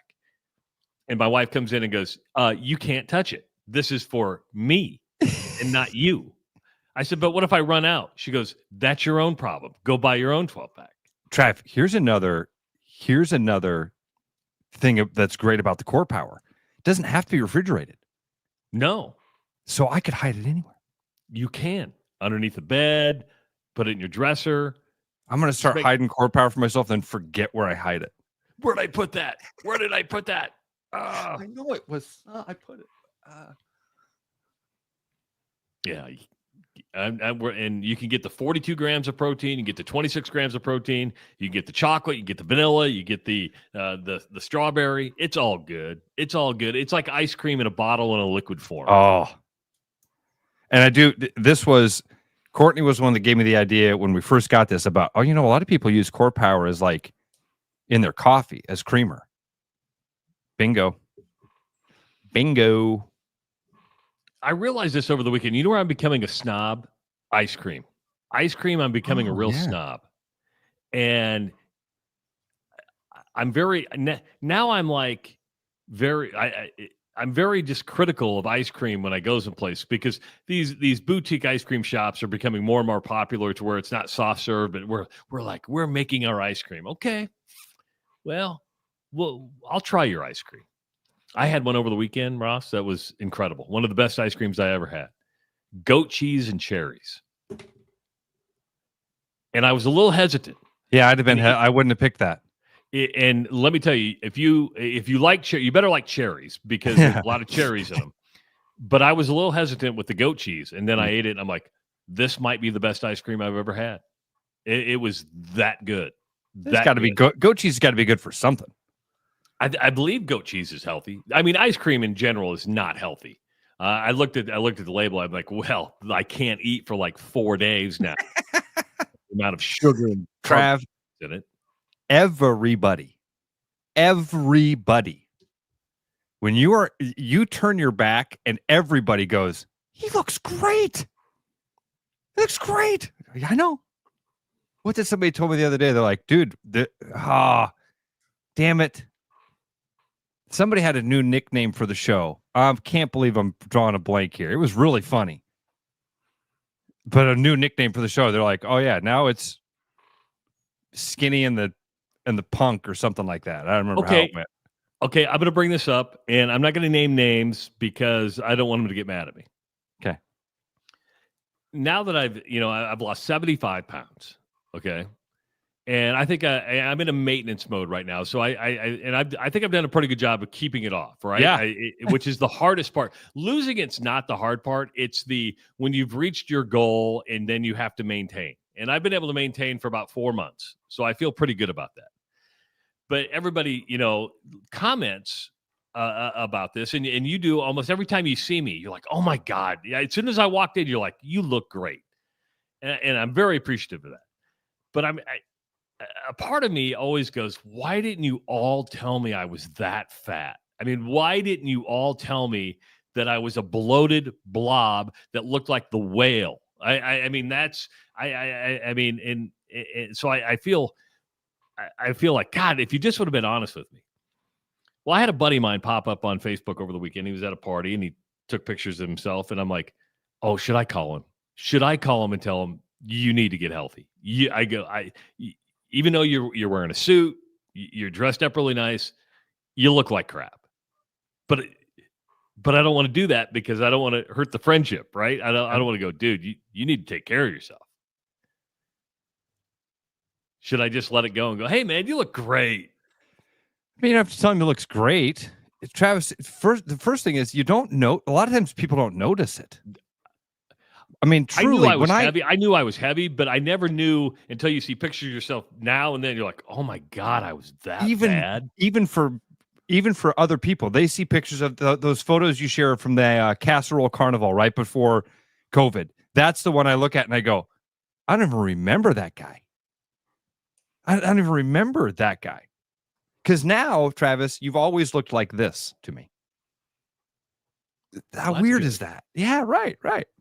And my wife comes in and goes, you can't touch it. This is for me and not you. I said, but what if I run out? She goes, that's your own problem. Go buy your own 12-pack. Trav, here's another thing that's great about the core power. It doesn't have to be refrigerated. No. So I could hide it anywhere. You can. Underneath the bed, put it in your dresser. I'm going to start hiding core power for myself, then forget where I hide it. Where did I put that? Where did I put that? I know it was. I put it. Yeah. And you can get the 42 grams of protein. You can get the 26 grams of protein. You get the chocolate. You get the vanilla. You get the strawberry. It's all good. It's all good. It's like ice cream in a bottle in a liquid form. Oh. And Courtney was one that gave me the idea when we first got this about, a lot of people use core power as like in their coffee as creamer. Bingo. I realized this over the weekend. You know where I'm becoming a snob? Ice cream. Ice cream, I'm becoming a real snob. And I'm I'm very just critical of ice cream when I go someplace because these boutique ice cream shops are becoming more and more popular to where it's not soft serve, but we're making our ice cream. Okay. Well, I'll try your ice cream. I had one over the weekend, Ross. That was incredible. One of the best ice creams I ever had. Goat cheese and cherries. And I was a little hesitant. Yeah, I wouldn't have picked that. And let me tell you, if you like you better like cherries because there's a lot of cherries in them. But I was a little hesitant with the goat cheese, and then I ate it, and I'm like, this might be the best ice cream I've ever had. It was that good. It's got to be goat cheese. Has got to be good for something. I believe goat cheese is healthy. I mean, ice cream in general is not healthy. I looked at the label. I'm like, well, I can't eat for like 4 days now. The amount of sugar and Trav in it. Everybody, when you turn your back and everybody goes, he looks great. He looks great. I know. What did somebody told me the other day? They're like, dude, damn it. Somebody had a new nickname for the show. I can't believe I'm drawing a blank here. It was really funny. But a new nickname for the show. They're like, oh yeah, now it's Skinny and the Punk or something like that. I don't remember how it went. Okay, I'm going to bring this up, and I'm not going to name names because I don't want them to get mad at me. Okay. Now that I've lost 75 pounds, okay, and I think I'm in a maintenance mode right now. So I think I've done a pretty good job of keeping it off, right? Yeah. Which is the hardest part. Losing it's not the hard part. It's when you've reached your goal and then you have to maintain. And I've been able to maintain for about 4 months. So I feel pretty good about that. But everybody, comments about this. And you do almost every time you see me. You're like, oh, my God. Yeah, as soon as I walked in, you're like, you look great. And I'm very appreciative of that. But a part of me always goes, why didn't you all tell me I was that fat? I mean, why didn't you all tell me that I was a bloated blob that looked like the whale? I feel like, God, if you just would have been honest with me. Well, I had a buddy of mine pop up on Facebook over the weekend. He was at a party and he took pictures of himself. And I'm like, oh, should I call him? Should I call him and tell him you need to get healthy? Even though you're wearing a suit, you're dressed up really nice, you look like crap. But I don't want to do that because I don't want to hurt the friendship, right? I don't want to go, dude, you need to take care of yourself. Should I just let it go and go, hey, man, you look great? I mean, you don't have to tell him he looks great. Travis, the first thing is you don't know. A lot of times people don't notice it. I mean, truly, I knew I was heavy, but I never knew until you see pictures of yourself now and then. You're like, oh, my God, I was that bad. Even for even for other people, they see pictures of those photos you share from the Casserole Carnival right before COVID. That's the one I look at and I go, I don't even remember that guy. I don't even remember that guy. Because now, Travis, you've always looked like this to me. How weird is that? Yeah, right.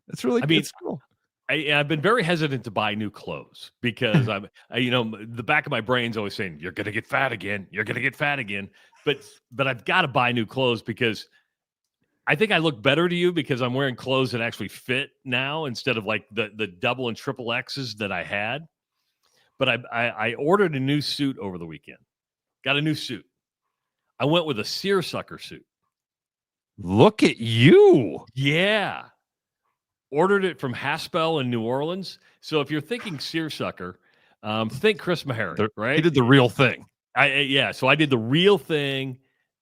That's really it's cool. I've been very hesitant to buy new clothes because the back of my brain's always saying, you're going to get fat again. You're going to get fat again. But I've got to buy new clothes because I think I look better to you because I'm wearing clothes that actually fit now instead of like the double and triple X's that I had. But I ordered a new suit over the weekend. Got a new suit. I went with a seersucker suit. Look at you. Yeah. Ordered it from Haspel in New Orleans. So if you're thinking seersucker, think Chris Meharry, right? He did the real thing. So I did the real thing,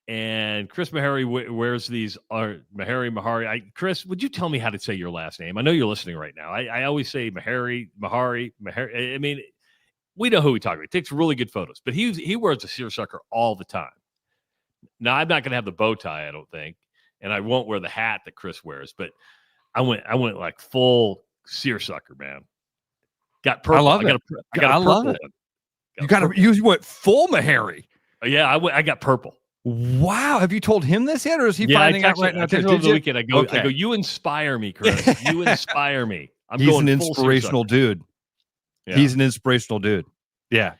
and Chris Meharry wears these. Mahari. Chris, would you tell me how to say your last name? I know you're listening right now. I always say Mahari. I mean, we know who we talk about. He takes really good photos, but he wears a seersucker all the time. Now I'm not going to have the bow tie, I don't think, and I won't wear the hat that Chris wears, but I went like full seersucker, man. Got purple. I love it. I love it. You went full Meharry. Yeah, I got purple. Wow. Have you told him this yet, or is he finding out right now? Over the weekend, I go, you inspire me, Chris. You inspire me. He's an inspirational dude. Yeah. He's an inspirational dude. Yeah.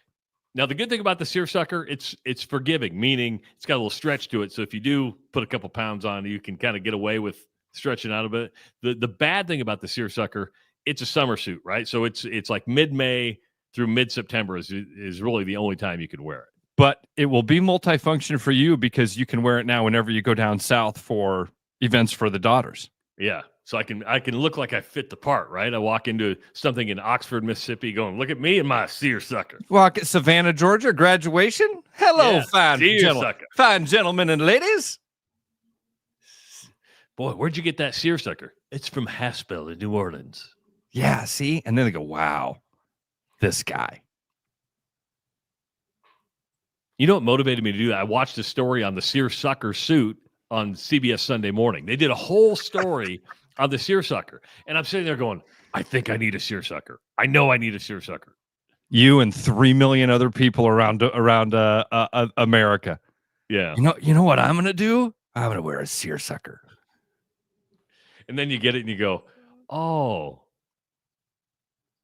Now, the good thing about the seersucker, it's forgiving, meaning it's got a little stretch to it. So if you do put a couple pounds on, you can kind of get away with stretching out a bit. The bad thing about the seersucker, it's a summer suit, right? So it's like mid-May through mid-September is really the only time you can wear it. But it will be multifunction for you because you can wear it now whenever you go down south for events for the daughters. Yeah. So I can look like I fit the part, right? I walk into something in Oxford, Mississippi going, look at me and my seersucker. Walk at Savannah, Georgia, graduation. Hello, fine gentlemen and ladies. Boy, where'd you get that seersucker? It's from Haspel in New Orleans. Yeah, see? And then they go, wow, this guy. You know what motivated me to do that? I watched a story on the seersucker suit on CBS Sunday Morning. They did a whole story on the seersucker. And I'm sitting there going, I think I need a seersucker. I know I need a seersucker. You and 3 million other people around America. Yeah. You know what I'm going to do? I'm going to wear a seersucker. And then you get it and you go, oh,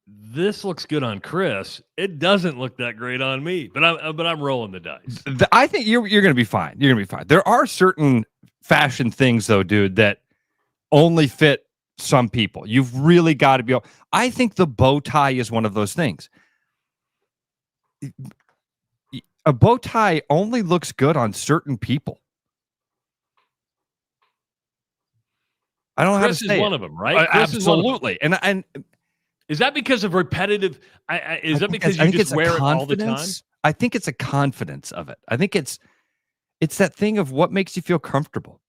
this looks good on Chris. It doesn't look that great on me, but I'm rolling the dice. I think you're going to be fine. You're going to be fine. There are certain fashion things though, dude, that only fit some people. You've really got to be. I think the bow tie is one of those things. A bow tie only looks good on certain people. I don't know how to say Chris is one of them, right? Absolutely. And is that because of repetitive? Is that because you just wear it all the time? I think it's a confidence of it. I think it's that thing of what makes you feel comfortable.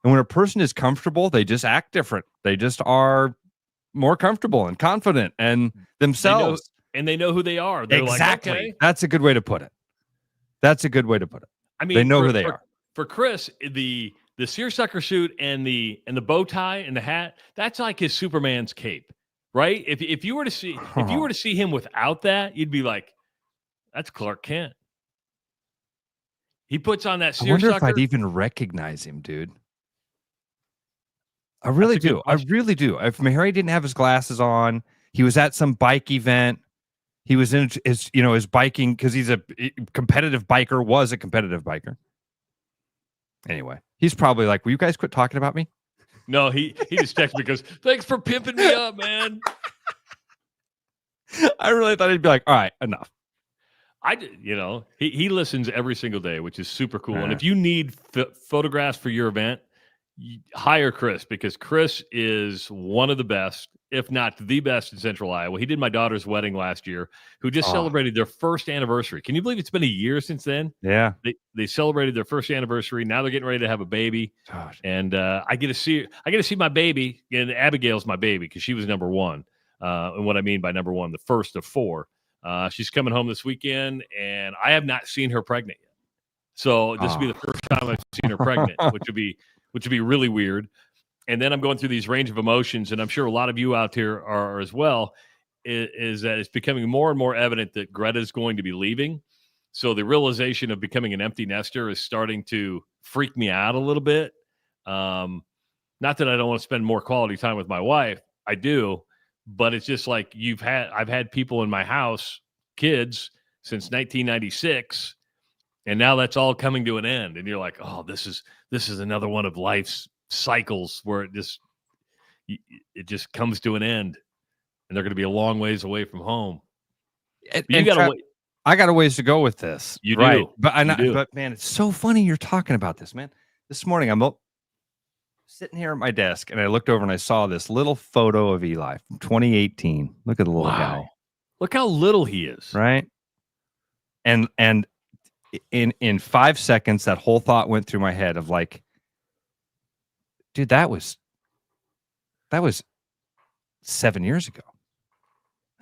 And when a person is comfortable, they just act different. They just are more comfortable and confident and themselves. They know who they are. They're exactly. Like, okay. That's a good way to put it. I mean, they know who they are. For Chris, the seersucker suit and the bow tie and the hat, that's like his Superman's cape, right? If you were to see him without that, you'd be like, that's Clark Kent. He puts on that seersucker. I wonder if I'd even recognize him, dude. I really do. I really do. If Meharry didn't have his glasses on, he was at some bike event. He was in his biking because he's a competitive biker. Anyway, he's probably like, will you guys quit talking about me? No, he just texted me because thanks for pimping me up, man. I really thought he'd be like, all right, enough. He listens every single day, which is super cool. And if you need photographs for your event, hire Chris because Chris is one of the best, if not the best in Central Iowa. He did my daughter's wedding last year, who just celebrated their first anniversary. Can you believe it's been a year since then? Yeah. They celebrated their first anniversary. Now they're getting ready to have a baby. Gosh. And I get to see my baby, and Abigail's my baby because she was number one. And what I mean by number one, the first of four. She's coming home this weekend, and I have not seen her pregnant yet. So this would be the first time I've seen her pregnant, which would be really weird. And then I'm going through these range of emotions, and I'm sure a lot of you out there are as well, is that it's becoming more and more evident that Greta's going to be leaving. So the realization of becoming an empty nester is starting to freak me out a little bit. Not that I don't want to spend more quality time with my wife. I do, but it's just like I've had people in my house, kids, since 1996. And now that's all coming to an end. And you're like, oh, this is another one of life's cycles where it just comes to an end. And they're going to be a long ways away from home. I got a ways to go with this. You right. do. But man, it's so funny you're talking about this, man. This morning I'm sitting here at my desk and I looked over and I saw this little photo of Eli from 2018. Look at the little guy. Look how little he is. Right. And in 5 seconds, that whole thought went through my head of like, dude, that was 7 years ago.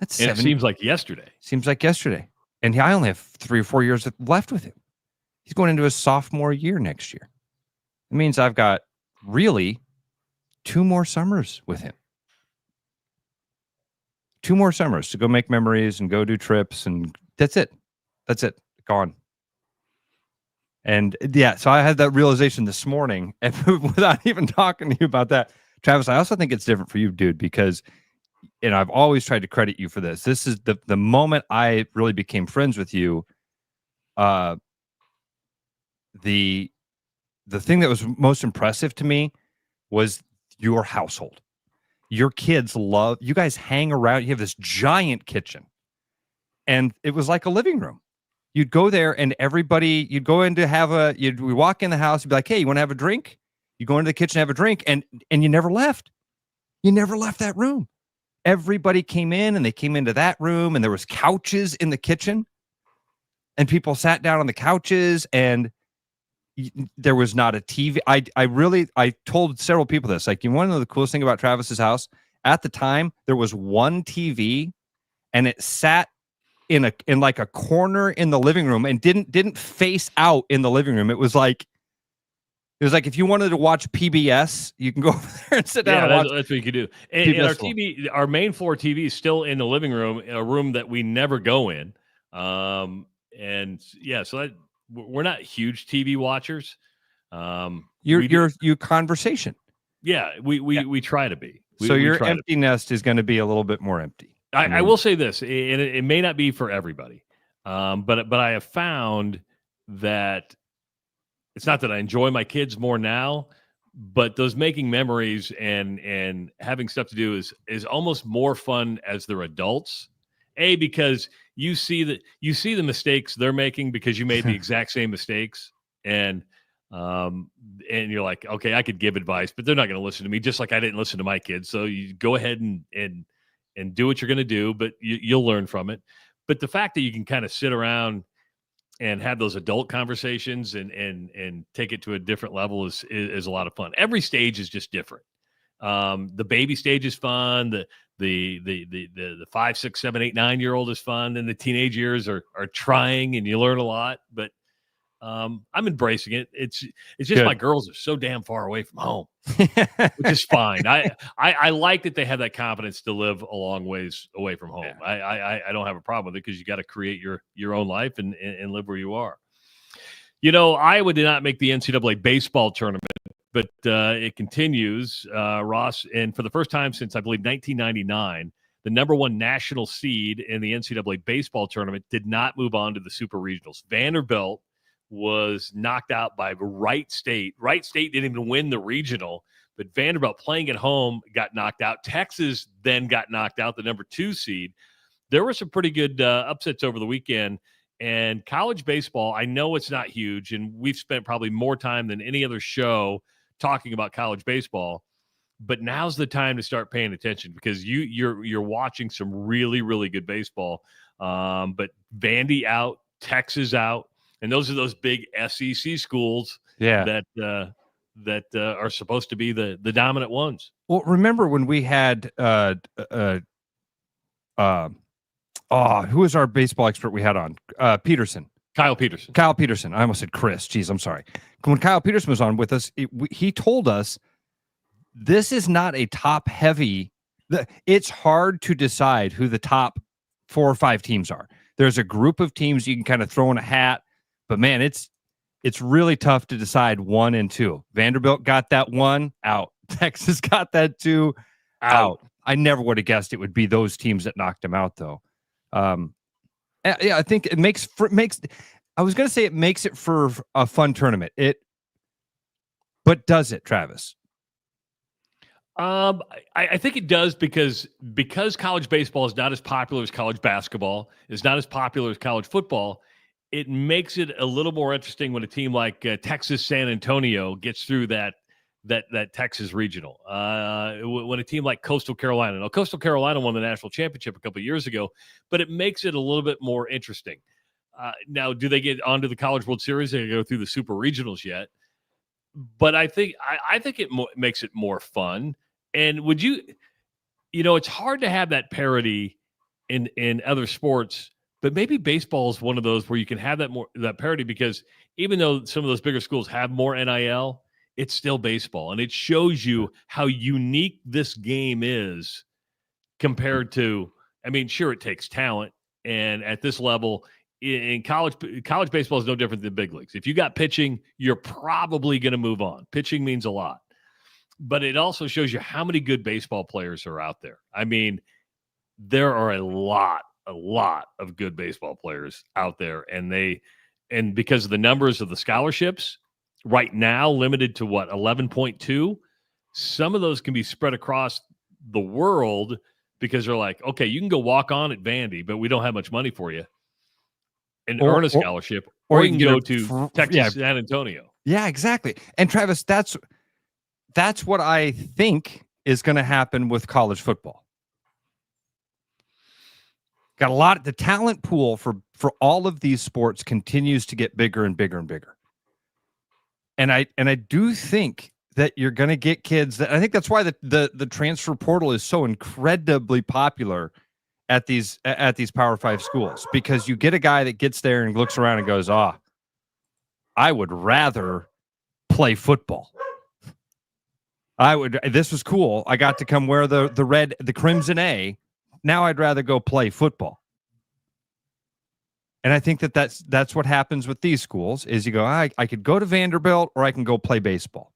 That's and 7. It seems like yesterday. Seems like yesterday. And I only have 3 or 4 years left with him. He's going into his sophomore year next year. It means I've got really 2 more summers with him. 2 more summers to go make memories and go do trips. And that's it. Gone. And yeah, so I had that realization this morning, and without even talking to you about that, Travis, I also think it's different for you, dude, because, and I've always tried to credit you for this. This is the moment I really became friends with you. The thing that was most impressive to me was your household. Your kids you guys hang around. You have this giant kitchen, and it was like a living room. You'd go there and you'd go in to we walk in the house, you'd be like, hey, you want to have a drink? You go into the kitchen, have a drink, and you never left. You never left that room. Everybody came in and they came into that room, and there was couches in the kitchen, and people sat down on the couches, and there was not a TV. I told several people this, like, you want to know the coolest thing about Travis's house? At the time, there was one TV, and it sat in like a corner in the living room and didn't face out in the living room. It was like if you wanted to watch PBS, you can go over there and sit down. Yeah, and watch that's what you could do. And our TV, our main floor TV, is still in the living room, a room that we never go in. And yeah, so we're not huge TV watchers. Your conversation. Yeah, we try to be. So your empty nest is going to be a little bit more empty. I will say this, and it may not be for everybody, but I have found that it's not that I enjoy my kids more now, but those making memories and having stuff to do is almost more fun as they're adults. Because you see the mistakes they're making because you made the exact same mistakes, and you're like, okay, I could give advice, but they're not going to listen to me, just like I didn't listen to my kids. So you go ahead and do what you're going to do, but you'll learn from it. But the fact that you can kind of sit around and have those adult conversations and take it to a different level is a lot of fun. Every stage is just different. The baby stage is fun. The 5, 6, 7, 8, 9-year-old is fun. And the teenage years are trying, and you learn a lot, but I'm embracing it. It's just Good. My girls are so damn far away from home, which is fine. I like that they have that confidence to live a long ways away from home. Yeah. I don't have a problem with it, because you got to create your own life and live where you are. Iowa did not make the NCAA baseball tournament, but it continues, Ross. And for the first time since, I believe, 1999, the number 1 national seed in the NCAA baseball tournament did not move on to the Super Regionals. Vanderbilt was knocked out by Wright State. Wright State didn't even win the regional, but Vanderbilt, playing at home, got knocked out. Texas then got knocked out, the number 2 seed. There were some pretty good upsets over the weekend. And college baseball, I know it's not huge, and we've spent probably more time than any other show talking about college baseball, but now's the time to start paying attention, because you're watching some really, really good baseball. But Vandy out, Texas out, and those are those big SEC schools that are supposed to be the dominant ones. Well, remember when we had who was our baseball expert we had on? Peterson. Kyle Peterson. Kyle Peterson. I almost said Chris. Jeez, I'm sorry. When Kyle Peterson was on with us, he told us this is not a top-heavy. It's hard to decide who the top 4 or 5 teams are. There's a group of teams you can kind of throw in a hat, but man, it's really tough to decide 1 and 2. Vanderbilt got that 1 out. Texas got that 2 out. I never would have guessed it would be those teams that knocked him out, though. Yeah, I think it makes. I was going to say it makes it for a fun tournament. But does it, Travis? I think it does because college baseball is not as popular as college basketball, is not as popular as college football. It makes it a little more interesting when a team like Texas San Antonio gets through that Texas regional. When a team like Coastal Carolina, now Coastal Carolina won the national championship a couple of years ago, but it makes it a little bit more interesting. Now, do they get onto the College World Series? They go through the super regionals yet? But I think it makes it more fun. And would you know, it's hard to have that parity in other sports, but maybe baseball is one of those where you can have that parity, because even though some of those bigger schools have more NIL, it's still baseball, and it shows you how unique this game is compared to. I mean, sure, it takes talent, and at this level in college baseball is no different than big leagues. If you got pitching, you're probably going to move on. Pitching means a lot. But it also shows you how many good baseball players are out there. I mean, there are a lot of good baseball players out there, and because of the numbers of the scholarships right now, limited to 11.2, some of those can be spread across the world, because they're like, okay, you can go walk on at Vandy, but we don't have much money for you, and earn a scholarship, or you can go to Texas San Antonio. Yeah, exactly. And Travis, that's what I think is going to happen with college football. Got a lot. The talent pool for all of these sports continues to get bigger and bigger and bigger. And I do think that you're going to get kids that, I think that's why the transfer portal is so incredibly popular at these Power 5 schools, because you get a guy that gets there and looks around and goes, I would rather play football. This was cool. I got to come wear the Crimson A. Now I'd rather go play football. And I think that's what happens with these schools is you go, I could go to Vanderbilt, or I can go play baseball.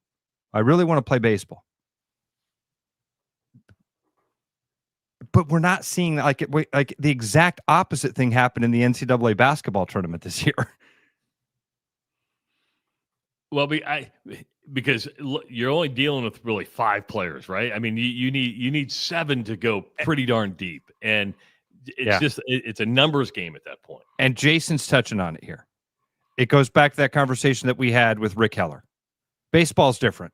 I really want to play baseball. But we're not seeing like the exact opposite thing happen in the NCAA basketball tournament this year. Well, because you're only dealing with really 5 players, right? I mean, you need 7 to go pretty darn deep, and it's a numbers game at that point. And Jason's touching on it here. It goes back to that conversation that we had with Rick Heller. Baseball's different.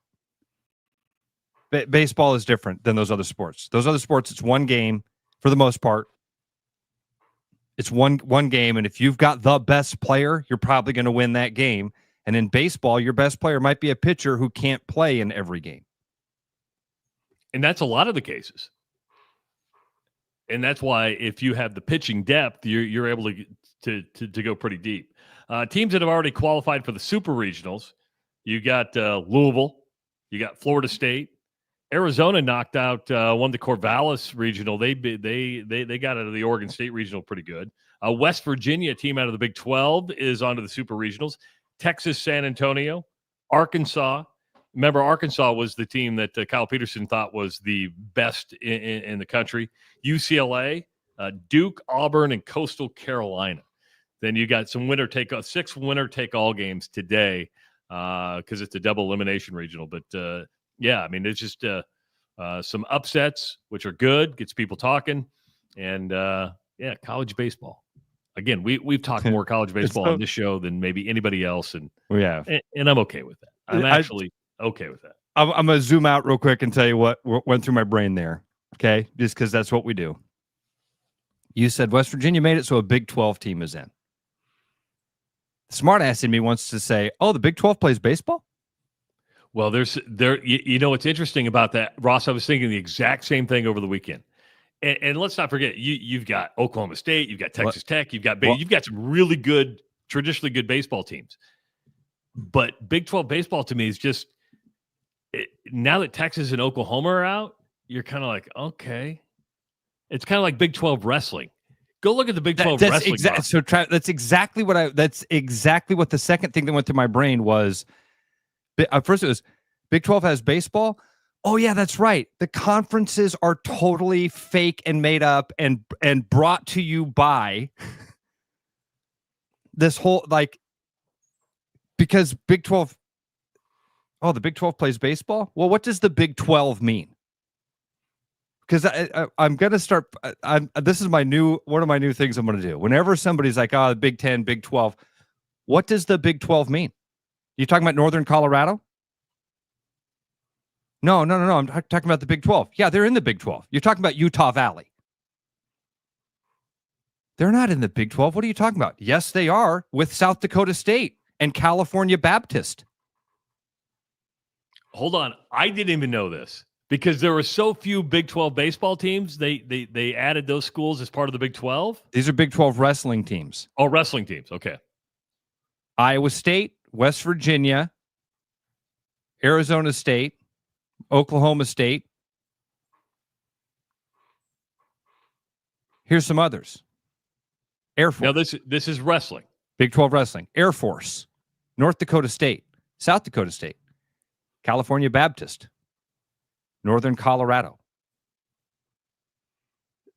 Baseball is different than those other sports. Those other sports, it's one game for the most part. It's one game, and if you've got the best player, you're probably going to win that game. And in baseball, your best player might be a pitcher who can't play in every game. And that's a lot of the cases. And that's why if you have the pitching depth, you're able to go pretty deep. Teams that have already qualified for the super regionals, you got Louisville, you got Florida State. Arizona knocked out won the Corvallis regional. They got out of the Oregon State regional pretty good. West Virginia, team out of the Big 12, is onto the super regionals. Texas, San Antonio, Arkansas. Remember, Arkansas was the team that Kyle Peterson thought was the best in the country. UCLA, Duke, Auburn, and Coastal Carolina. Then you got some 6 winner-take-all games today because it's a double elimination regional. But, yeah, I mean, it's just some upsets, which are good, gets people talking. And, yeah, college baseball. Again, we've talked more college baseball on this show than maybe anybody else, and and I'm okay with that. I'm actually okay with that. I'm going to zoom out real quick and tell you what went through my brain there, okay? Just because that's what we do. You said West Virginia made it, so a Big 12 team is in. Smart ass in me wants to say, oh, the Big 12 plays baseball? Well, you know what's interesting about that, Ross? I was thinking the exact same thing over the weekend. And let's not forget, you've got Oklahoma State, you've got Texas Tech, you've got some really good traditionally good baseball teams. But Big 12 baseball to me is just now that Texas and Oklahoma are out, you're kind of like, okay. It's kind of like Big 12 wrestling. Go look at the Big 12 wrestling. That's exactly what the second thing that went through my brain was. First, it was Big 12 has baseball. Oh yeah, that's right. The conferences are totally fake and made up and brought to you by this whole because Big 12. Oh, the Big 12 plays baseball. Well, what does the Big 12 mean? Because I'm going to start. This is one of my new things I'm going to do. Whenever somebody's like, "Oh, the Big 10, Big 12," what does the Big 12 mean? You talking about Northern Colorado? No. I'm talking about the Big 12. Yeah, they're in the Big 12. You're talking about Utah Valley. They're not in the Big 12. What are you talking about? Yes, they are with South Dakota State and California Baptist. Hold on. I didn't even know this because there were so few Big 12 baseball teams. They added those schools as part of the Big 12. These are Big 12 wrestling teams. Oh, wrestling teams. Okay. Iowa State, West Virginia, Arizona State, Oklahoma State. Here's some others. Air Force. Now this is wrestling. Big 12 wrestling. Air Force, North Dakota State, South Dakota State, California Baptist, Northern Colorado.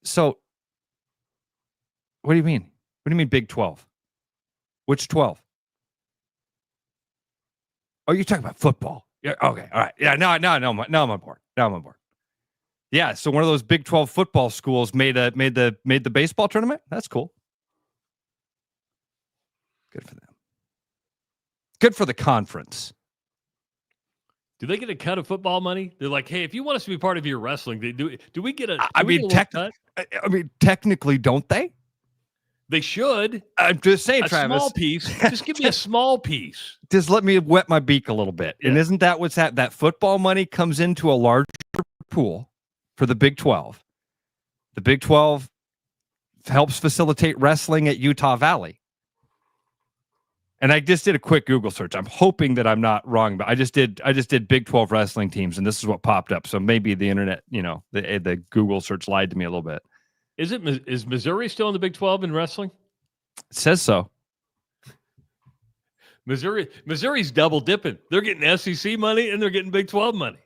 So, what do you mean? What do you mean Big 12? Which 12? Oh, you're talking about football. Yeah. Okay. All right. Yeah. No. I'm on board. Yeah. So one of those Big 12 football schools made the baseball tournament. That's cool. Good for them. Good for the conference. Do they get a cut of football money? They're like, hey, if you want us to be part of your wrestling, do we get a? Technically, don't they? They should. I'm just saying, a Travis. Small piece. Just give me a small piece. Just let me wet my beak a little bit. Yeah. And isn't that what's that? That football money comes into a larger pool for the Big 12. The Big 12 helps facilitate wrestling at Utah Valley. And I just did a quick Google search. I'm hoping that I'm not wrong, but I just did Big 12 wrestling teams, and this is what popped up. So maybe the internet, the Google search lied to me a little bit. Is Missouri still in the Big 12 in wrestling? It says so. Missouri's double dipping. They're getting SEC money and they're getting Big 12 money.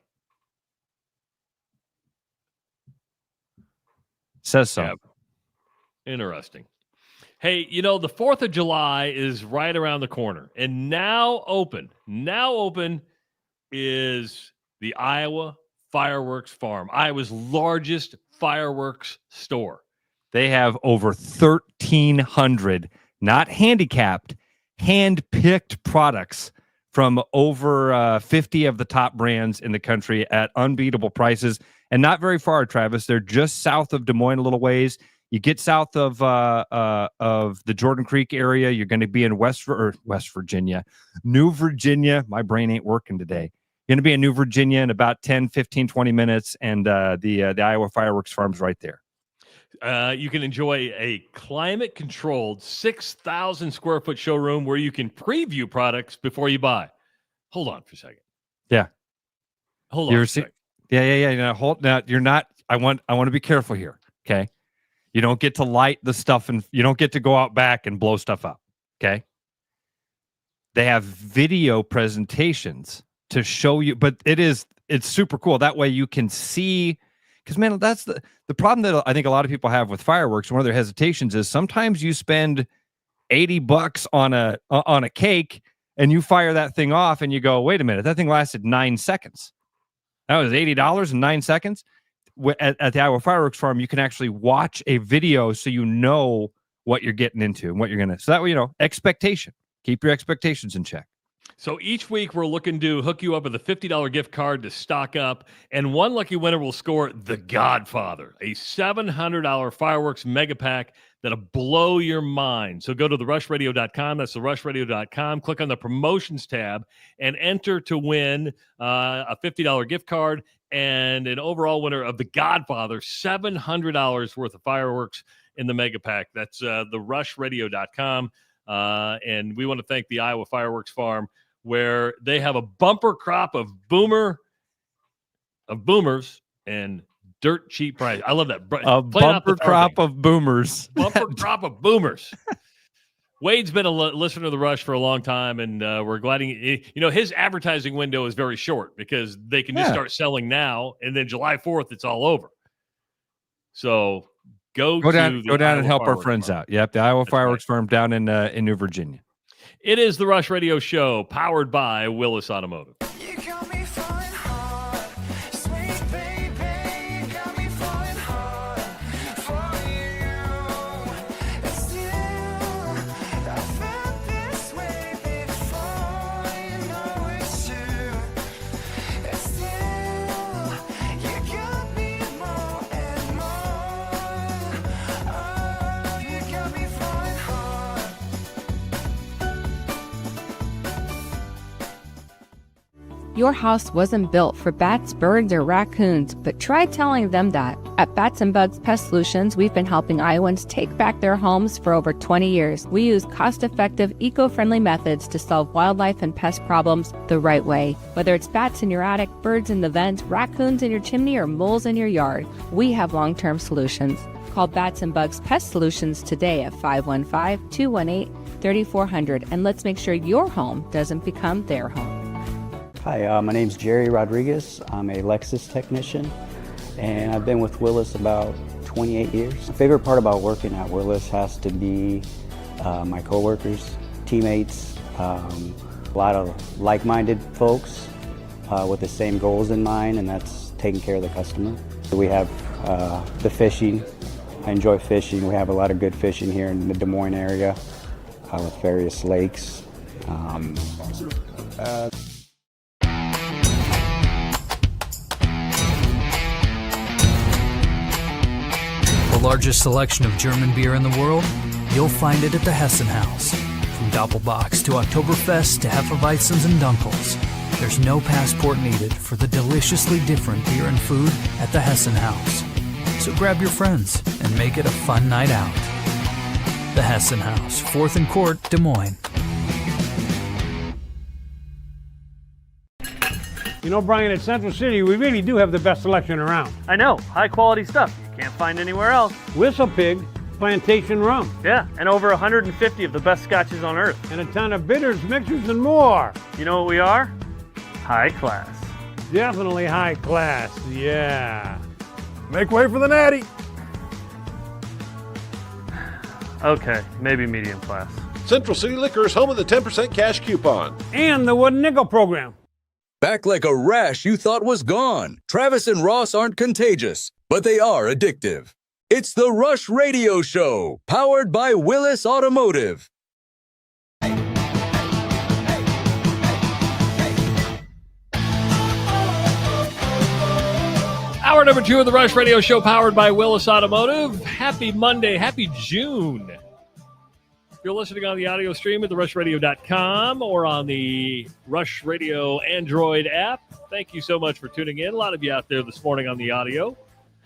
Says so. Yeah. Interesting. Hey, the 4th of July is right around the corner. And now open is the Iowa Fireworks Farm, Iowa's largest fireworks store. They have over 1,300, not handicapped, hand-picked products from over 50 of the top brands in the country at unbeatable prices. And not very far, Travis. They're just south of Des Moines a little ways. You get south of the Jordan Creek area, you're going to be in West Virginia, New Virginia. My brain ain't working today. You're going to be in New Virginia in about 10, 15, 20 minutes, and the Iowa Fireworks Farm's right there. You can enjoy a climate-controlled 6,000 square foot showroom where you can preview products before you buy. Hold on for a second. Yeah. Hold on for a second. Yeah. Now, you're not. I want to be careful here. Okay. You don't get to light the stuff, and you don't get to go out back and blow stuff up. Okay. They have video presentations to show you, but it's super cool. That way you can see, because man, that's the problem that I think a lot of people have with fireworks. One of their hesitations is sometimes you spend $80 on a cake and you fire that thing off and you go, wait a minute, that thing lasted 9 seconds. That was $80 in 9 seconds. At the Iowa Fireworks Farm, you can actually watch a video so you know what you're getting into and what you're going to. So that way, expectation. Keep your expectations in check. So each week we're looking to hook you up with a $50 gift card to stock up, and one lucky winner will score The Godfather, a $700 fireworks mega pack that'll blow your mind. So go to therushradio.com. That's therushradio.com. Click on the promotions tab and enter to win a $50 gift card and an overall winner of The Godfather, $700 worth of fireworks in the mega pack. That's therushradio.com. And we want to thank the Iowa Fireworks Farm, where they have a bumper crop of boomers and dirt cheap price. I love that. A bumper crop of boomers. Bumper crop of boomers. Wade's been a listener to The Rush for a long time, and we're glad his advertising window is very short because they can just start selling now, and then July 4th, it's all over. So go down and help our friends out. Yep, the Iowa Fireworks Farm down in New Virginia. It is the Rush Radio Show, powered by Willis Automotive. Your house wasn't built for bats, birds, or raccoons, but try telling them that. At Bats and Bugs Pest Solutions, we've been helping Iowans take back their homes for over 20 years. We use cost-effective, eco-friendly methods to solve wildlife and pest problems the right way. Whether it's bats in your attic, birds in the vent, raccoons in your chimney, or moles in your yard, we have long-term solutions. Call Bats and Bugs Pest Solutions today at 515-218-3400, and let's make sure your home doesn't become their home. Hi, my name's Jerry Rodriguez. I'm a Lexus technician, and I've been with Willis about 28 years. My favorite part about working at Willis has to be my coworkers, teammates, a lot of like-minded folks with the same goals in mind, and that's taking care of the customer. We have the fishing. I enjoy fishing. We have a lot of good fishing here in the Des Moines area with various lakes. The largest selection of German beer in the world? You'll find it at the Hessen House. From Doppelbocks to Oktoberfest to Hefeweizens and Dunkels, there's no passport needed for the deliciously different beer and food at the Hessen House. So grab your friends and make it a fun night out. The Hessen House, 4th and Court, Des Moines. You know, Brian, at Central City, we really do have the best selection around. I know, high quality stuff you can't find anywhere else. Whistle Pig Plantation Rum. Yeah, and over 150 of the best scotches on earth. And a ton of bitters, mixers, and more. You know what we are? High class. Definitely high class, yeah. Make way for the natty. Okay, maybe medium class. Central City Liquor is home of the 10% cash coupon. And the Wooden Nickel program. Back like a rash you thought was gone. Travis and Ross aren't contagious, but they are addictive. It's the Rush Radio Show, powered by Willis Automotive. Hour number 2 of the Rush Radio Show, powered by Willis Automotive. Happy Monday. Happy June. If you're listening on the audio stream at therushradio.com or on the Rush Radio Android app, thank you so much for tuning in. A lot of you out there this morning on the audio.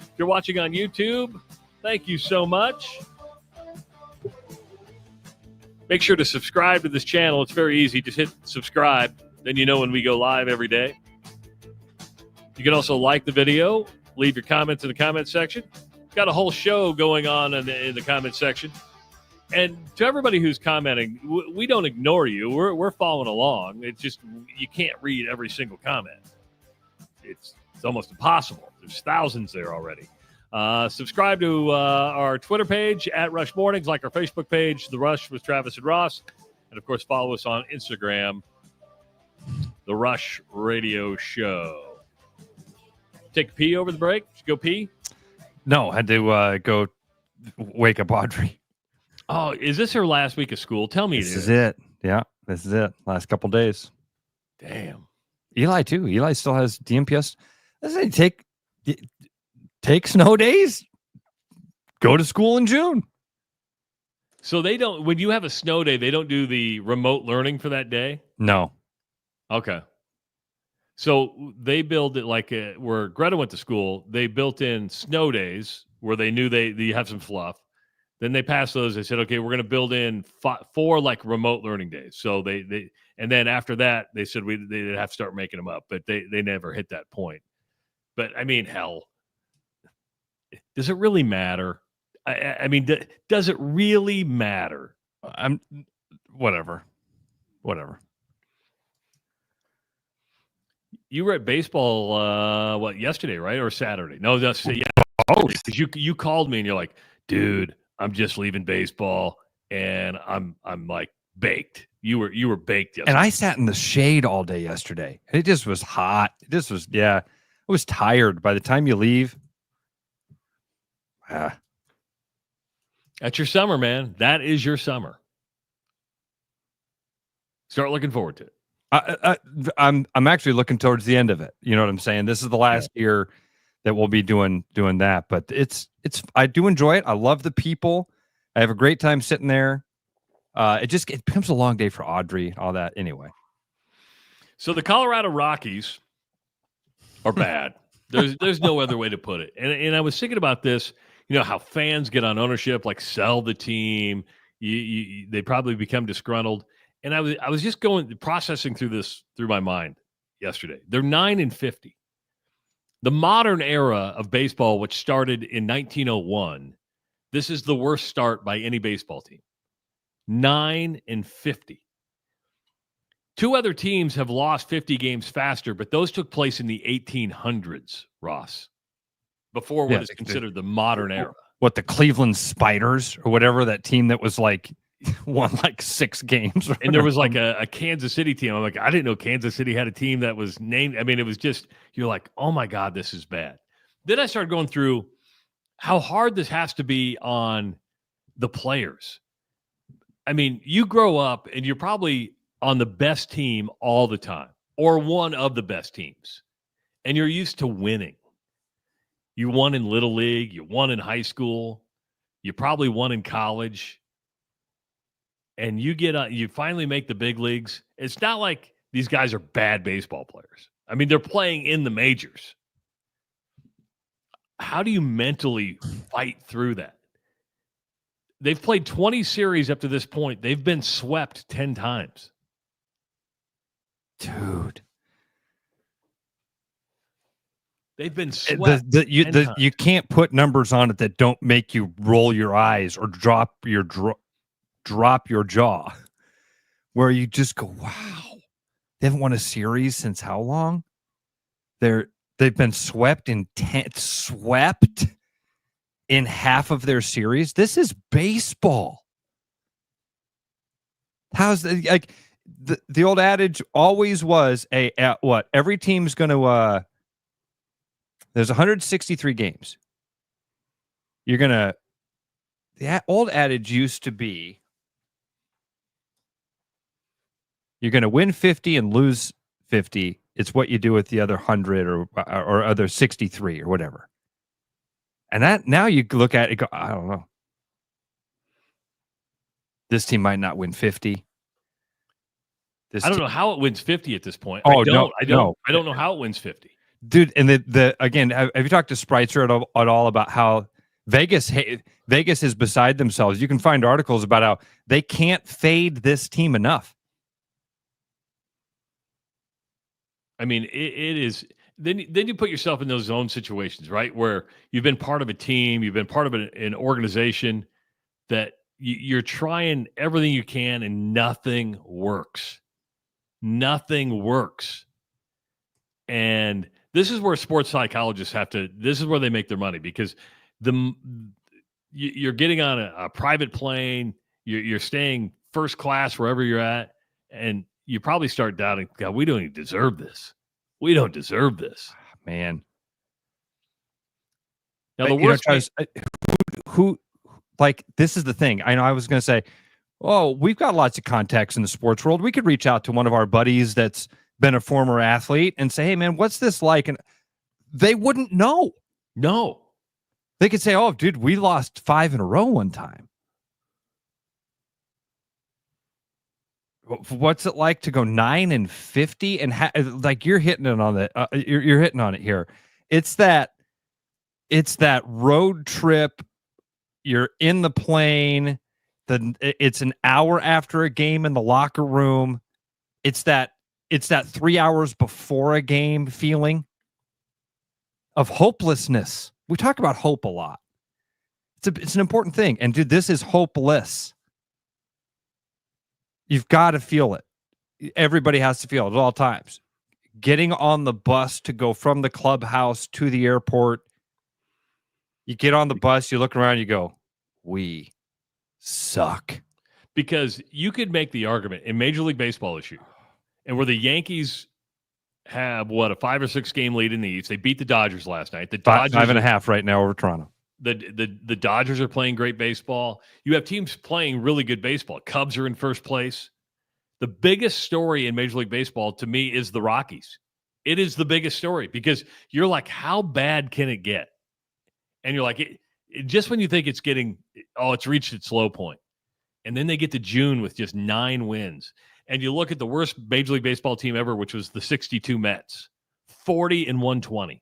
If you're watching on YouTube, thank you so much. Make sure to subscribe to this channel. It's very easy. Just hit subscribe. Then you know when we go live every day. You can also like the video. Leave your comments in the comment section. Got a whole show going on in the comment section. And to everybody who's commenting, we don't ignore you. We're following along. It's just you can't read every single comment. It's almost impossible. There's thousands there already. Subscribe to our Twitter page at Rush Mornings, like our Facebook page, The Rush with Travis and Ross. And, of course, follow us on Instagram, The Rush Radio Show. Take a pee over the break? Did you go pee? No, had to go wake up Audrey. Oh, is this her last week of school? Tell me this is it. Yeah, this is it. Last couple days. Damn. Eli, too. Eli still has DMPS. Doesn't it take snow days? Go to school in June. So they don't, when you have a snow day, they don't do the remote learning for that day? No. Okay. So they build it like where Greta went to school, they built in snow days where they knew you have some fluff. Then they passed those. They said, okay, we're going to build in 4 like remote learning days. So and then after that, they said they'd have to start making them up, but they never hit that point. But I mean, hell, does it really matter? I mean, does it really matter? Whatever. You were at baseball, yesterday, right? Or Saturday? No, that's yeah. Oh, you called me and you're like, dude, I'm just leaving baseball and I'm like baked. You were baked yesterday. And I sat in the shade all day yesterday. It just was hot. I was tired by the time you leave. That's your summer, man. That is your summer. Start looking forward to it. I'm actually looking towards the end of it. You know what I'm saying? This is the last year that we'll be doing that, but I do enjoy it. I love the people. I have a great time sitting there. It becomes a long day for Audrey, all that. Anyway, so the Colorado Rockies are bad. There's no other way to put it. And I was thinking about this. You know how fans get on ownership, like sell the team. They probably become disgruntled. And I was just processing through my mind yesterday. They're 9-50. The modern era of baseball, which started in 1901, this is the worst start by any baseball team. 9-50. 2 other teams have lost 50 games faster, but those took place in the 1800s, Ross, before what is considered the modern era. What, the Cleveland Spiders or whatever, that team that was like won like 6 games. And there was like a Kansas City team. I'm like, I didn't know Kansas City had a team that was named. I mean, it was just, you're like, oh my God, this is bad. Then I started going through how hard this has to be on the players. I mean, you grow up and you're probably on the best team all the time, or one of the best teams, and you're used to winning. You won in Little League, you won in high school, you probably won in college. And you finally make the big leagues. It's not like these guys are bad baseball players. I mean, they're playing in the majors. How do you mentally fight through that? They've played 20 series up to this point. They've been swept 10 times. Dude. They've been swept. You can't put numbers on it that don't make you roll your eyes or drop your jaw, where you just go, wow, they haven't won a series since how long? They've been swept in half of their series. This is baseball. How's the old adage always was every team's going to there's 163 games. The old adage used to be, you're going to win 50 and lose 50. It's what you do with the other 100 or other 63 or whatever. And that now you look at it and go, I don't know. This team might not win 50. I don't know how it wins 50 at this point. Oh, I don't know how it wins 50. Dude, and again, have you talked to Spritzer at all about how Vegas is beside themselves? You can find articles about how they can't fade this team enough. I mean, it is. Then you put yourself in those zone situations, right, where you've been part of a team, you've been part of an organization that you're trying everything you can, and nothing works. Nothing works. And this is where sports psychologists this is where they make their money, because you're getting on a private plane, you're staying first class wherever you're at, and you probably start doubting, God, we don't even deserve this. We don't deserve this. Man. Now, the worst who like, this is the thing. I know I was going to say, oh, we've got lots of contacts in the sports world. We could reach out to one of our buddies that's been a former athlete and say, hey, man, what's this like? And they wouldn't know. No. They could say, oh, dude, we lost 5 in a row one time. What's it like to go 9-50 and like you're hitting it on the you're hitting on it here. It's that road trip You're in the plane. It's an hour after a game in the locker room. It's that 3 hours before a game feeling of hopelessness. We talk about hope a lot. It's an important thing. And dude, this is hopeless. You've got to feel it. Everybody has to feel it at all times. Getting on the bus to go from the clubhouse to the airport. You get on the bus, you look around, you go, we suck. Because you could make the argument in Major League Baseball issue, and where the Yankees have, a 5 or 6 game lead in the East. They beat the Dodgers last night. The Dodgers 5.5 right now over Toronto. The Dodgers are playing great baseball. You have teams playing really good baseball. Cubs are in first place. The biggest story in Major League Baseball to me is the Rockies. It is the biggest story because you're like, how bad can it get? And you're like, just when you think it's it's reached its low point. And then they get to June with just 9 wins. And you look at the worst Major League Baseball team ever, which was the 62 Mets, 40-120.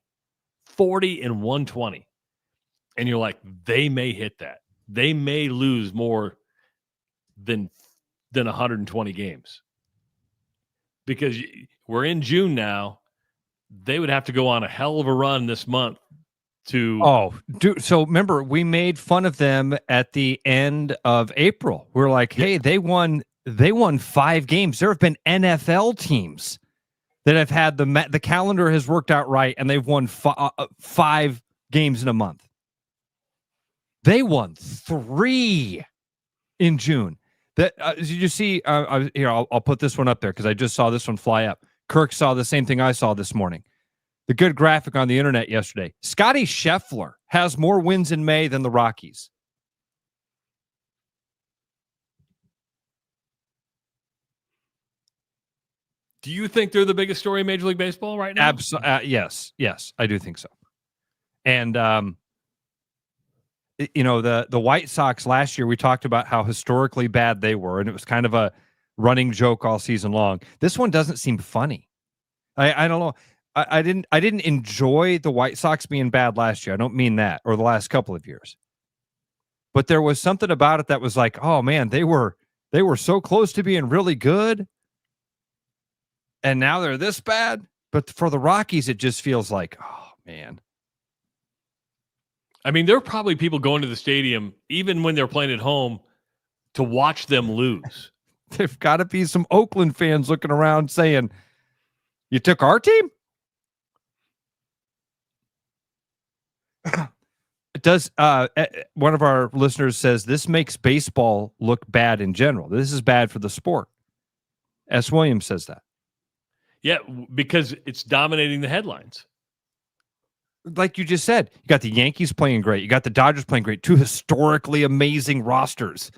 40-120. And you're like, they may hit that. They may lose more than 120 games. Because we're in June now. They would have to go on a hell of a run this month to... Oh, dude. So remember, we made fun of them at the end of April. We're like, hey, they won 5 games. There have been NFL teams that have had the calendar has worked out right, and they've won 5 games in a month. They won 3 in June. That did you see? Here, I'll put this one up there because I just saw this one fly up. Kirk saw the same thing I saw this morning. The good graphic on the internet yesterday. Scotty Scheffler has more wins in May than the Rockies. Do you think they're the biggest story in Major League Baseball right now? Yes, I do think so. And the White Sox last year, we talked about how historically bad they were, and it was kind of a running joke all season long. This one doesn't seem funny. I don't know. I didn't enjoy the White Sox being bad last year. I don't mean that, or the last couple of years. But there was something about it that was like, oh man, they were so close to being really good. And now they're this bad. But for the Rockies, it just feels like, oh man. I mean, there are probably people going to the stadium, even when they're playing at home, to watch them lose. There've got to be some Oakland fans looking around saying, you took our team? It does. One of our listeners says, this makes baseball look bad in general. This is bad for the sport. S. Williams says that. Yeah, because it's dominating the headlines. Like you just said, you got the Yankees playing great. You got the Dodgers playing great. 2 historically amazing rosters.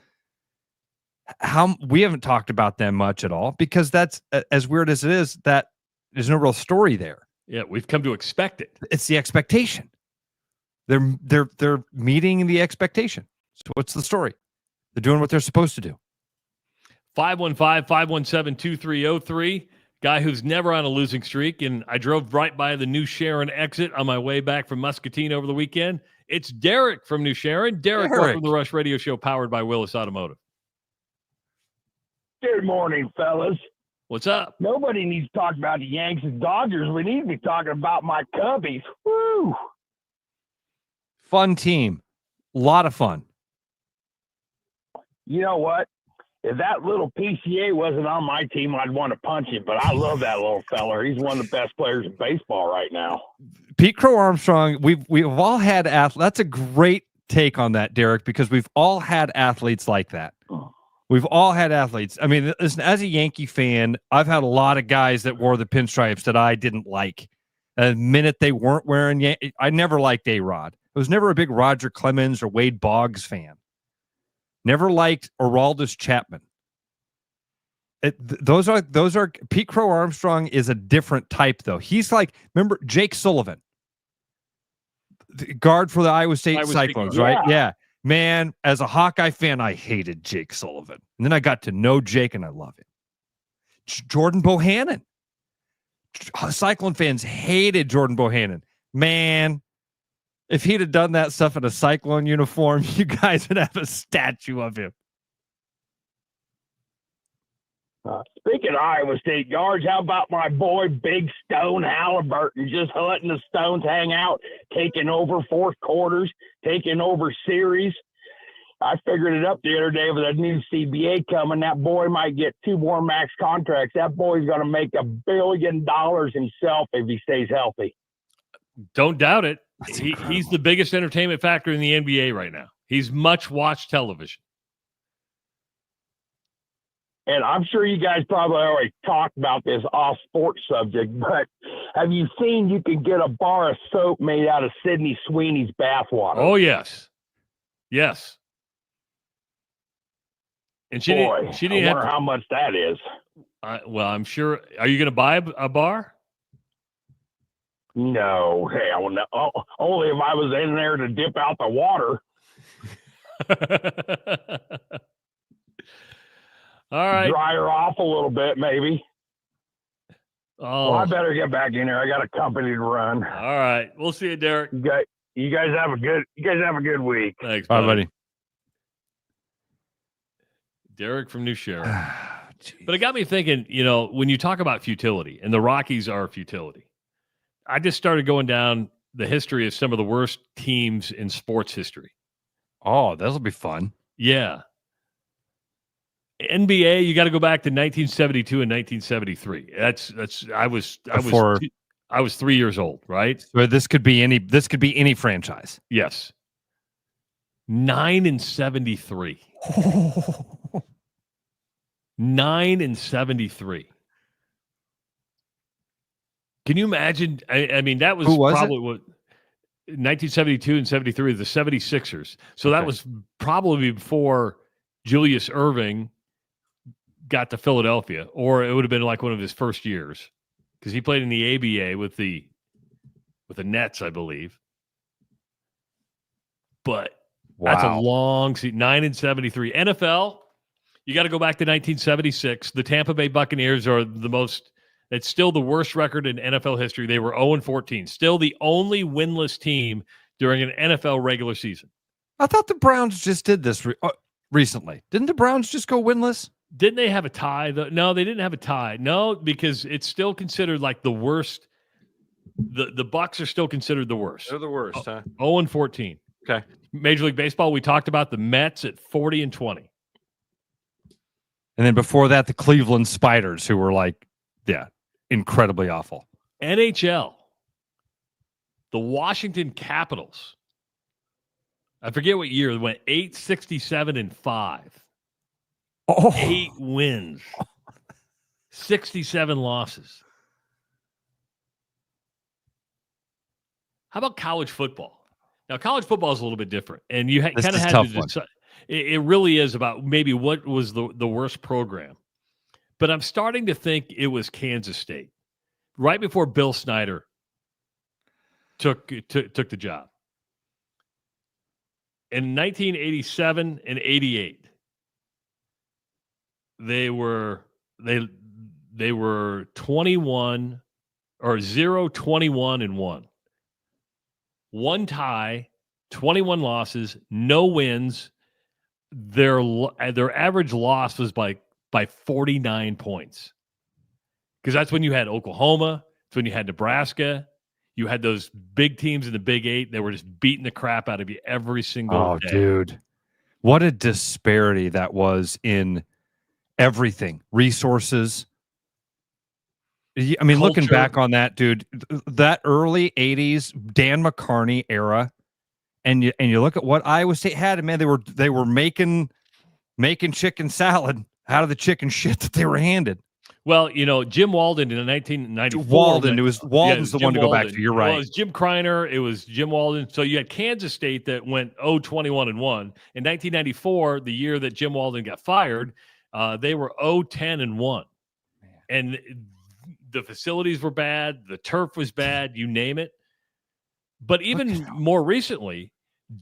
We haven't talked about them much at all because that's, as weird as it is, that there's no real story there. Yeah, we've come to expect it. It's the expectation. They're meeting the expectation. So what's the story? They're doing what they're supposed to do. 515-517-2303. Guy who's never on a losing streak, and I drove right by the New Sharon exit on my way back from Muscatine over the weekend. It's Derek from New Sharon. Derek, welcome to the Rush Radio Show, powered by Willis Automotive. Good morning, fellas. What's up? Nobody needs to talk about the Yankees and Dodgers. We need to be talking about my Cubbies. Woo! Fun team. A lot of fun. You know what? If that little PCA wasn't on my team, I'd want to punch him, but I love that little feller. He's one of the best players in baseball right now. Pete Crow Armstrong, we've all had athletes. That's a great take on that, Derek, because we've all had athletes like that. We've all had athletes. I mean, listen, as a Yankee fan, I've had a lot of guys that wore the pinstripes that I didn't like. The minute they weren't wearing, I never liked A-Rod. I was never a big Roger Clemens or Wade Boggs fan. Never liked Aroldis Chapman. Those are Pete Crow Armstrong is a different type though. He's like, remember Jake Sullivan, the guard for the Iowa State Cyclones, right? Yeah, man. As a Hawkeye fan, I hated Jake Sullivan, and then I got to know Jake, and I love him. Jordan Bohannon. Cyclone fans hated Jordan Bohannon. Man, If he'd have done that stuff in a Cyclone uniform, you guys would have a statue of him. Speaking of Iowa State guards, how about my boy Big Stone Halliburton just letting the Stones hang out, taking over fourth quarters, taking over series? I figured it up the other day with a new CBA coming. That boy might get 2 more max contracts. That boy's going to make $1 billion himself if he stays healthy. Don't doubt it. He's the biggest entertainment factor in the NBA right now. He's much watched television. And I'm sure you guys probably already talked about this off-sports subject, but have you seen you can get a bar of soap made out of Sydney Sweeney's bathwater? Oh, yes. Yes. And she didn't I wonder how much that is. Well, I'm sure. Are you going to buy a bar? No, hell no. Only if I was in there to dip out the water. All right. Dry her off a little bit, maybe. Oh, well, I better get back in there. I got a company to run. All right. We'll see you, Derek. You guys have a good week. Thanks, Bye, buddy. Derek from New Sheriff. But it got me thinking, when you talk about futility, and the Rockies are futility, I just started going down the history of some of the worst teams in sports history. Oh, that'll be fun. Yeah. NBA, you got to go back to 1972 and 1973. I was 3 years old, right? So this could be any franchise. Yes. 9-73. 9-73. Can you imagine? I mean, that was probably what 1972 and 73, the 76ers. So that was probably before Julius Erving got to Philadelphia, or it would have been like one of his first years because he played in the ABA with the Nets, I believe. But that's a long season. 9-73. NFL, you got to go back to 1976. The Tampa Bay Buccaneers are it's still the worst record in NFL history. They were 0-14. Still the only winless team during an NFL regular season. I thought the Browns just did this recently. Didn't the Browns just go winless? Didn't they have a tie? No, they didn't have a tie. No, because it's still considered like the worst. The Bucs are still considered the worst. They're the worst, huh? 0-14. Okay. Major League Baseball, we talked about the Mets at 40-20. And then before that, the Cleveland Spiders, who were incredibly awful. NHL, the Washington Capitals. I forget what year. They went 8-67-5. 8 wins. 67 losses. How about college football? Now, college football is a little bit different. And you kind of had to decide. It really is about maybe what was the worst program. But I'm starting to think it was Kansas State. Right before Bill Snyder took the job. In 1987 and 88, they were 21 or 0-21-1. One tie, 21 losses, no wins. Their average loss was by 49 points. Because that's when you had Oklahoma, that's when you had Nebraska. You had those big teams in the Big Eight that were just beating the crap out of you every single day. Oh, dude. What a disparity that was in everything. Resources. I mean, looking back on that, dude, that early 80s Dan McCarney era, and you look at what Iowa State had, and man, they were making chicken salad out of the chicken shit that they were handed. Well, Jim Walden in 1994. Walden's the one to go back to. You're right. Well, it was Jim Kreiner. It was Jim Walden. So you had Kansas State that went 0-21-1. In 1994, the year that Jim Walden got fired, they were 0-10-1. And the facilities were bad. The turf was bad. You name it. But even more recently,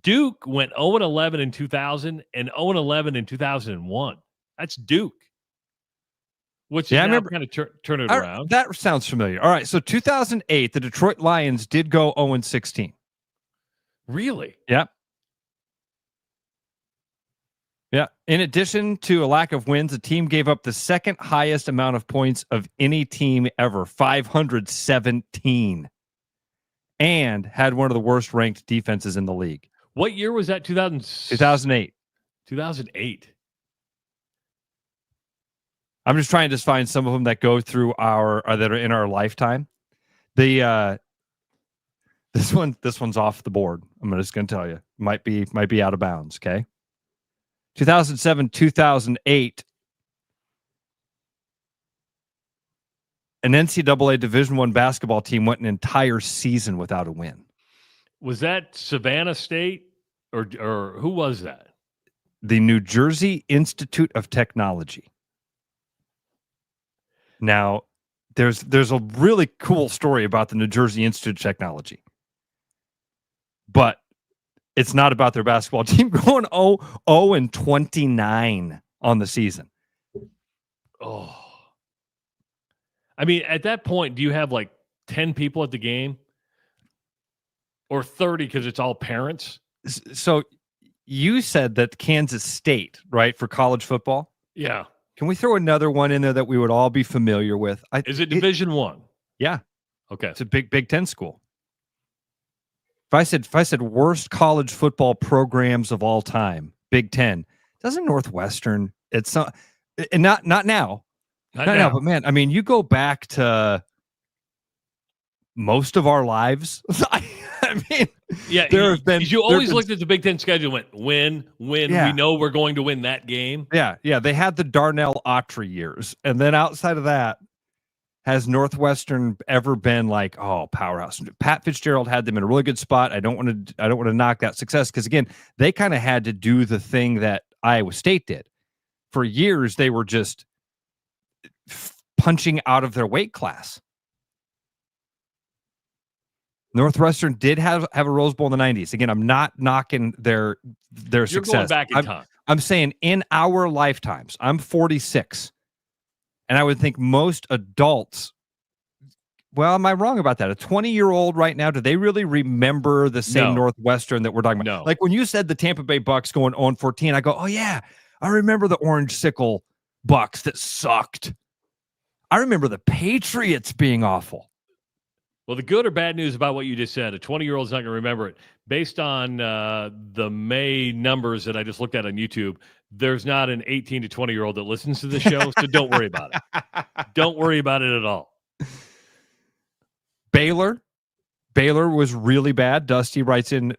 Duke went 0-11 in 2000 and 0-11 in 2001. That's Duke. Which I remember kind of turn it around. That sounds familiar. All right, so 2008, the Detroit Lions did go 0-16. Really? Yeah. Yeah. In addition to a lack of wins, the team gave up the second highest amount of points of any team ever, 517, and had one of the worst ranked defenses in the league. What year was that? 2008. 2008. I'm just trying to find some of them that go through our that are in our lifetime. The this one's off the board. I'm just going to tell you, might be out of bounds. Okay, 2007, 2008, an NCAA Division I basketball team went an entire season without a win. Was that Savannah State or who was that? The New Jersey Institute of Technology. Now, there's a really cool story about the New Jersey Institute of Technology, but it's not about their basketball team going 0-29 on the season. Oh, I mean, at that point, do you have like 10 people at the game, or 30 because it's all parents? So you said that Kansas State, right, for college football? Yeah. Can we throw another one in there that we would all be familiar with? Is it Division I? Yeah. Okay. It's a Big Ten school. If I said worst college football programs of all time, Big Ten, doesn't Northwestern? It's not, and not now. Not now, but man, I mean, you go back to most of our lives. I mean, yeah, there have been. You always looked at the Big Ten schedule and went, win. Yeah. We know we're going to win that game. Yeah. They had the Darnell Autry years, and then outside of that, has Northwestern ever been like, oh, powerhouse? Pat Fitzgerald had them in a really good spot. I don't want to knock that success, because again, they kind of had to do the thing that Iowa State did. For years, they were just punching out of their weight class. Northwestern did have a Rose Bowl in the 90s. Again, I'm not knocking their success. You're going back in time. I'm saying in our lifetimes. I'm 46. And I would think most adults, well, am I wrong about that? A 20-year-old right now, do they really remember the same Northwestern that we're talking about? No. Like when you said the Tampa Bay Bucks going 0-14, I go, oh yeah, I remember the Orange Sickle Bucks that sucked. I remember the Patriots being awful. Well, the good or bad news about what you just said, a 20-year-old's not going to remember it. Based on the May numbers that I just looked at on YouTube, there's not an 18 to 20-year-old that listens to the show, so don't worry about it. Don't worry about it at all. Baylor was really bad. Dusty writes in,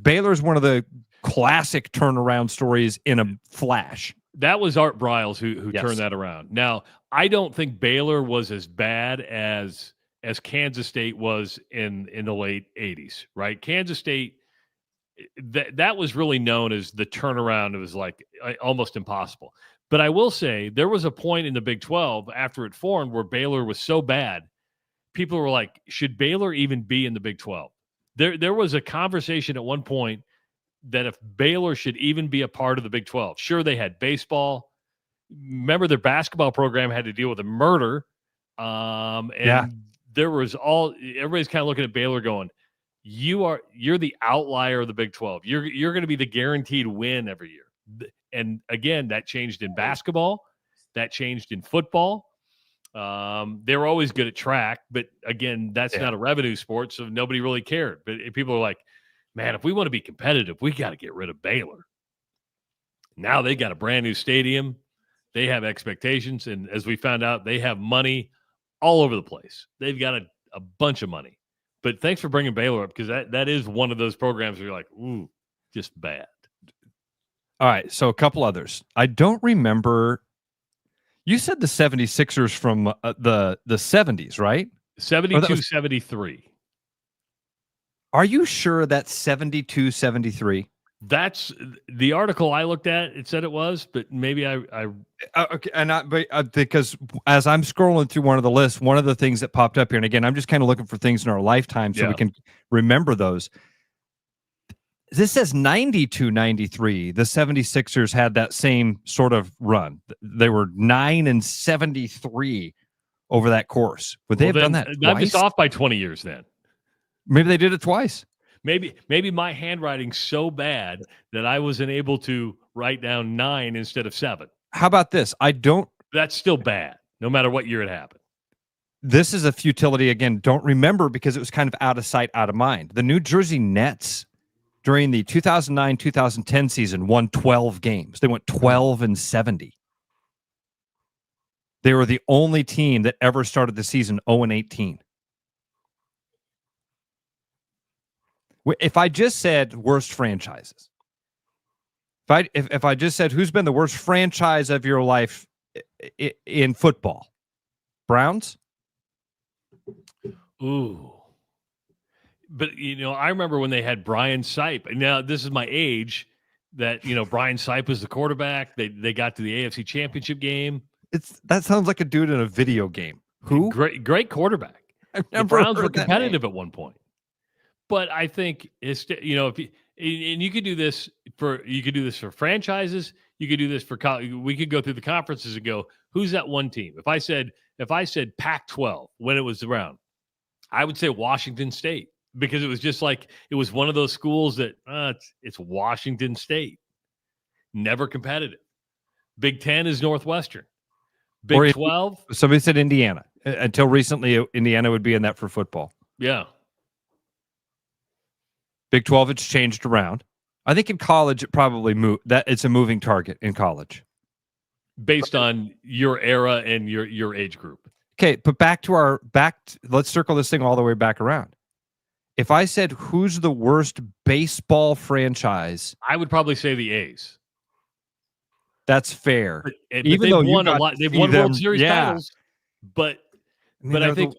Baylor's one of the classic turnaround stories in a flash. That was Art Briles who Yes. turned that around. Now, I don't think Baylor was as bad as Kansas State was in the late 80s, right? Kansas State, that was really known as the turnaround. It was like almost impossible. But I will say there was a point in the Big 12 after it formed where Baylor was so bad, people were like, should Baylor even be in the Big 12? There was a conversation at one point that if Baylor should even be a part of the Big 12. Sure, they had baseball. Remember, their basketball program had to deal with a murder. There was everybody's kind of looking at Baylor going, you're the outlier of the Big 12. You're going to be the guaranteed win every year. And again, that changed in basketball. That changed in football. They were always good at track, but again, that's not a revenue sport, so nobody really cared. But people are like, man, if we want to be competitive, we got to get rid of Baylor. Now they got a brand new stadium. They have expectations, and as we found out, they have money all over the place. They've got a bunch of money. But thanks for bringing Baylor up, because that is one of those programs where you're like, ooh, just bad. All right, so a couple others. I don't remember. You said the 76ers from the 70s, right? 72-73. Are you sure that's 72-73? That's the article I looked at. It said it was, but maybe I okay, and because as I'm scrolling through one of the lists, one of the things that popped up here, and again, I'm just kind of looking for things in our lifetime so we can remember those. This says 92-93. The 76ers had that same sort of run. They were 9-73 over that course. Would they have done that twice? I'm just off by 20 years then. Maybe they did it twice. Maybe my handwriting's so bad that I wasn't able to write down 9 instead of 7. How about this? That's still bad, no matter what year it happened. This is a futility again. Don't remember because it was kind of out of sight, out of mind. The New Jersey Nets during the 2009-2010 season won 12 games. They went 12-70. They were the only team that ever started the season 0-18. If I just said worst franchises, if I just said who's been the worst franchise of your life in football, Browns? Ooh. But, I remember when they had Brian Sipe. Now, this is my age that, Brian Sipe was the quarterback. They got to the AFC Championship game. That sounds like a dude in a video game. Who? Great quarterback. The Browns were competitive at one point. But I think it's, if you, and you could do this for franchises. You could do this for college. We could go through the conferences and go, who's that one team? If I said Pac-12 when it was around, I would say Washington State, because it was just like it was one of those schools that it's Washington State, never competitive. Big Ten is Northwestern. Big 12. Somebody said Indiana. Until recently, Indiana would be in that for football. Yeah. Big 12, it's changed around. I think in college, it probably it's a moving target in college. Based on your era and your age group. Okay, but let's circle this thing all the way back around. If I said who's the worst baseball franchise, I would probably say the A's. That's fair. But even though they've won World Series titles, but I think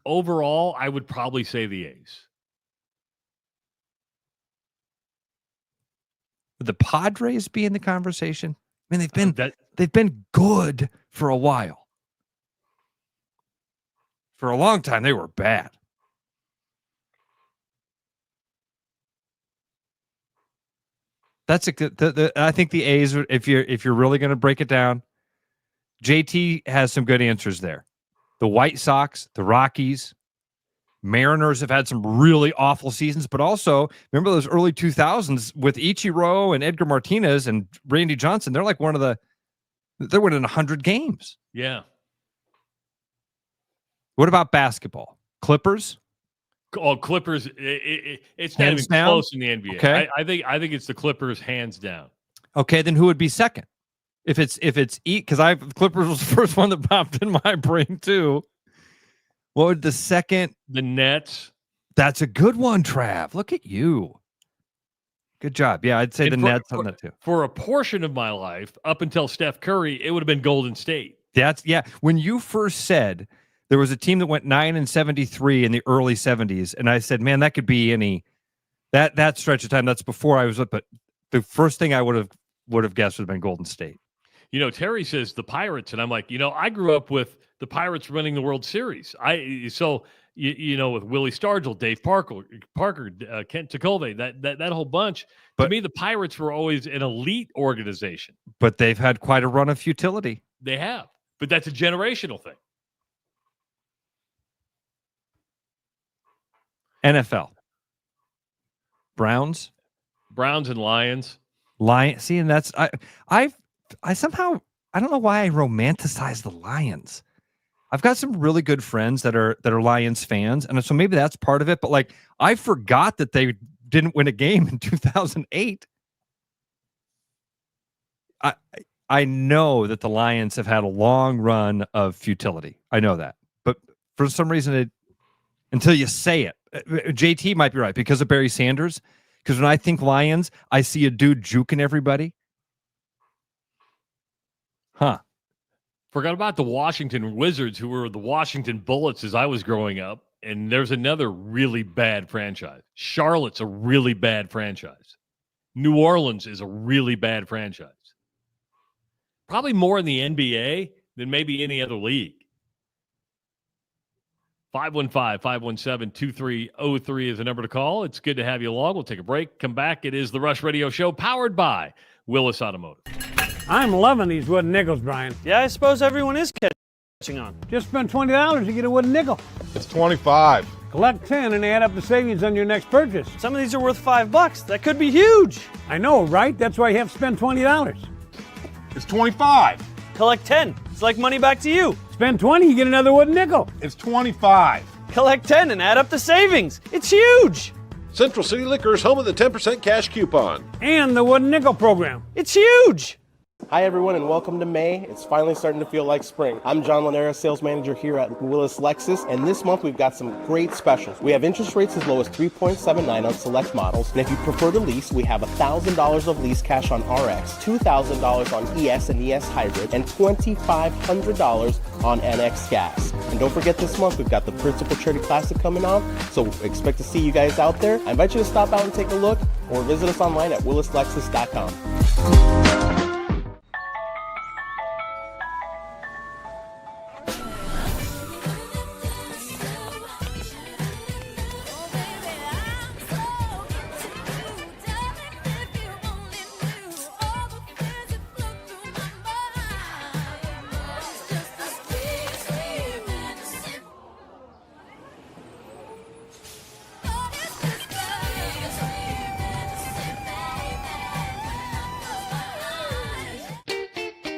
overall, I would probably say the A's. Would the Padres be in the conversation? I mean, they've been good for a while. For a long time, they were bad. That's I think the A's. If you're really going to break it down, JT has some good answers there. The White Sox, the Rockies, Mariners have had some really awful seasons, but also remember those early 2000s with Ichiro and Edgar Martinez and Randy Johnson. They're like they're winning 100 games. Yeah. What about basketball? Clippers? Oh, Clippers! It's not even close in the NBA. Okay. I think it's the Clippers hands down. Okay, then who would be second? If it's because Clippers was the first one that popped in my brain too. What would the second? The Nets. That's a good one, Trav. Look at you. Good job. Yeah, I'd say the Nets on that too. For a portion of my life, up until Steph Curry, it would have been Golden State. When you first said there was a team that went 9-73 in the early 70s, and I said, man, that could be any that stretch of time. That's before I was up, but the first thing I would have guessed would have been Golden State. Terry says the Pirates, and I'm like, I grew up with the Pirates winning the World Series. With Willie Stargell, Dave Parker, Kent Tekulve, that whole bunch. But to me, the Pirates were always an elite organization. But they've had quite a run of futility. They have, but that's a generational thing. NFL. Browns and Lions. See, and that's I somehow I don't know why I romanticize the Lions. I've got some really good friends that are Lions fans, and so maybe that's part of it. But like, I forgot that they didn't win a game in 2008. I know that the Lions have had a long run of futility. I know that, but for some reason, until you say it, JT might be right because of Barry Sanders. Because when I think Lions, I see a dude juking everybody. Huh. Forgot about the Washington Wizards, who were the Washington Bullets as I was growing up. And there's another really bad franchise. Charlotte's a really bad franchise. New Orleans is a really bad franchise. Probably more in the NBA than maybe any other league. 515-517-2303 is the number to call. It's good to have you along. We'll take a break. Come back. It is the Rush Radio Show powered by Willis Automotive. I'm loving these wooden nickels, Brian. Yeah, I suppose everyone is catching on. Just spend $20 to get a wooden nickel. It's 25. Collect 10 and add up the savings on your next purchase. Some of these are worth $5. That could be huge. I know, right? That's why you have to spend $20. It's 25. Collect 10. It's like money back to you. Spend 20, you get another wooden nickel. It's 25. Collect 10 and add up the savings. It's huge. Central City Liquor is home of the 10% cash coupon. And the wooden nickel program. It's huge. Hi everyone and welcome to May. It's finally starting to feel like spring. I'm John Lanera, sales manager here at Willis Lexus, and this month we've got some great specials. We have interest rates as low as 3.79 on select models, and if you prefer to lease, we have $1,000 of lease cash on RX, $2,000 on ES and ES Hybrid, and $2,500 on NX Gas. And don't forget this month we've got the Principal Charity Classic coming on, so expect to see you guys out there. I invite you to stop out and take a look, or visit us online at willislexus.com.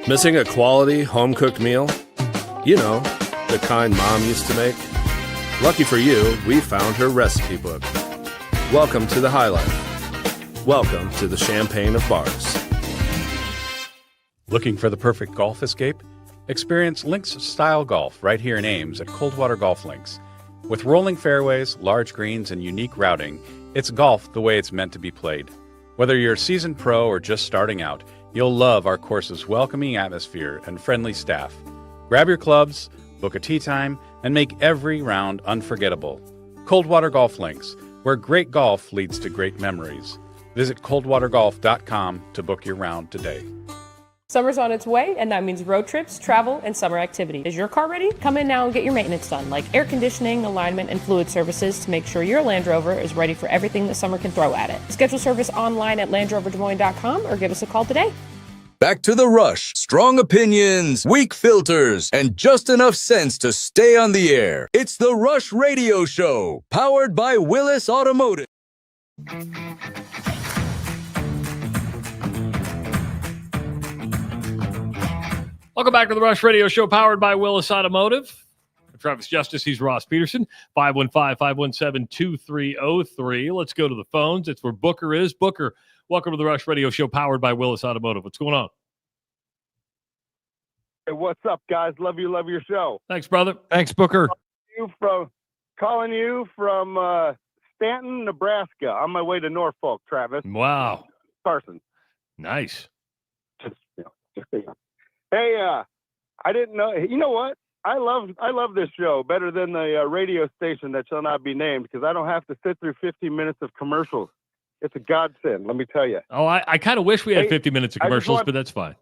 Missing a quality, home-cooked meal? You know, the kind Mom used to make? Lucky for you, we found her recipe book. Welcome to the High Life. Welcome to the Champagne of Bars. Looking for the perfect golf escape? Experience links-style golf right here in Ames at Coldwater Golf Links. With rolling fairways, large greens, and unique routing, it's golf the way it's meant to be played. Whether you're a seasoned pro or just starting out, you'll love our course's welcoming atmosphere and friendly staff. Grab your clubs, book a tee time, and make every round unforgettable. Coldwater Golf Links, where great golf leads to great memories. Visit coldwatergolf.com to book your round today. Summer's on its way, and that means road trips, travel, and summer activity. Is your car ready? Come in now and get your maintenance done, like air conditioning, alignment, and fluid services to make sure your Land Rover is ready for everything the summer can throw at it. Schedule service online at LandRoverDesMoines.com or give us a call today. Back to the rush. Strong opinions, weak filters, and just enough sense to stay on the air. It's the Rush Radio Show, powered by Willis Automotive. Welcome back to the Rush Radio Show, powered by Willis Automotive. I'm Travis Justice, he's Ross Peterson. 515-517-2303. Let's go to the phones. It's where Booker is. Booker, welcome to the Rush Radio Show, powered by Willis Automotive. What's going on? Hey, what's up, guys? Love your show. Thanks, brother. Thanks, Booker. Calling you from Stanton, Nebraska. On my way to Norfolk, Travis. Wow. Carson. Nice. Hey, I didn't know. You know what? I love this show better than the radio station that shall not be named, because I don't have to sit through 50 minutes of commercials. It's a godsend, let me tell you. Oh, I kind of wish we had 50 minutes of commercials, but that's fine.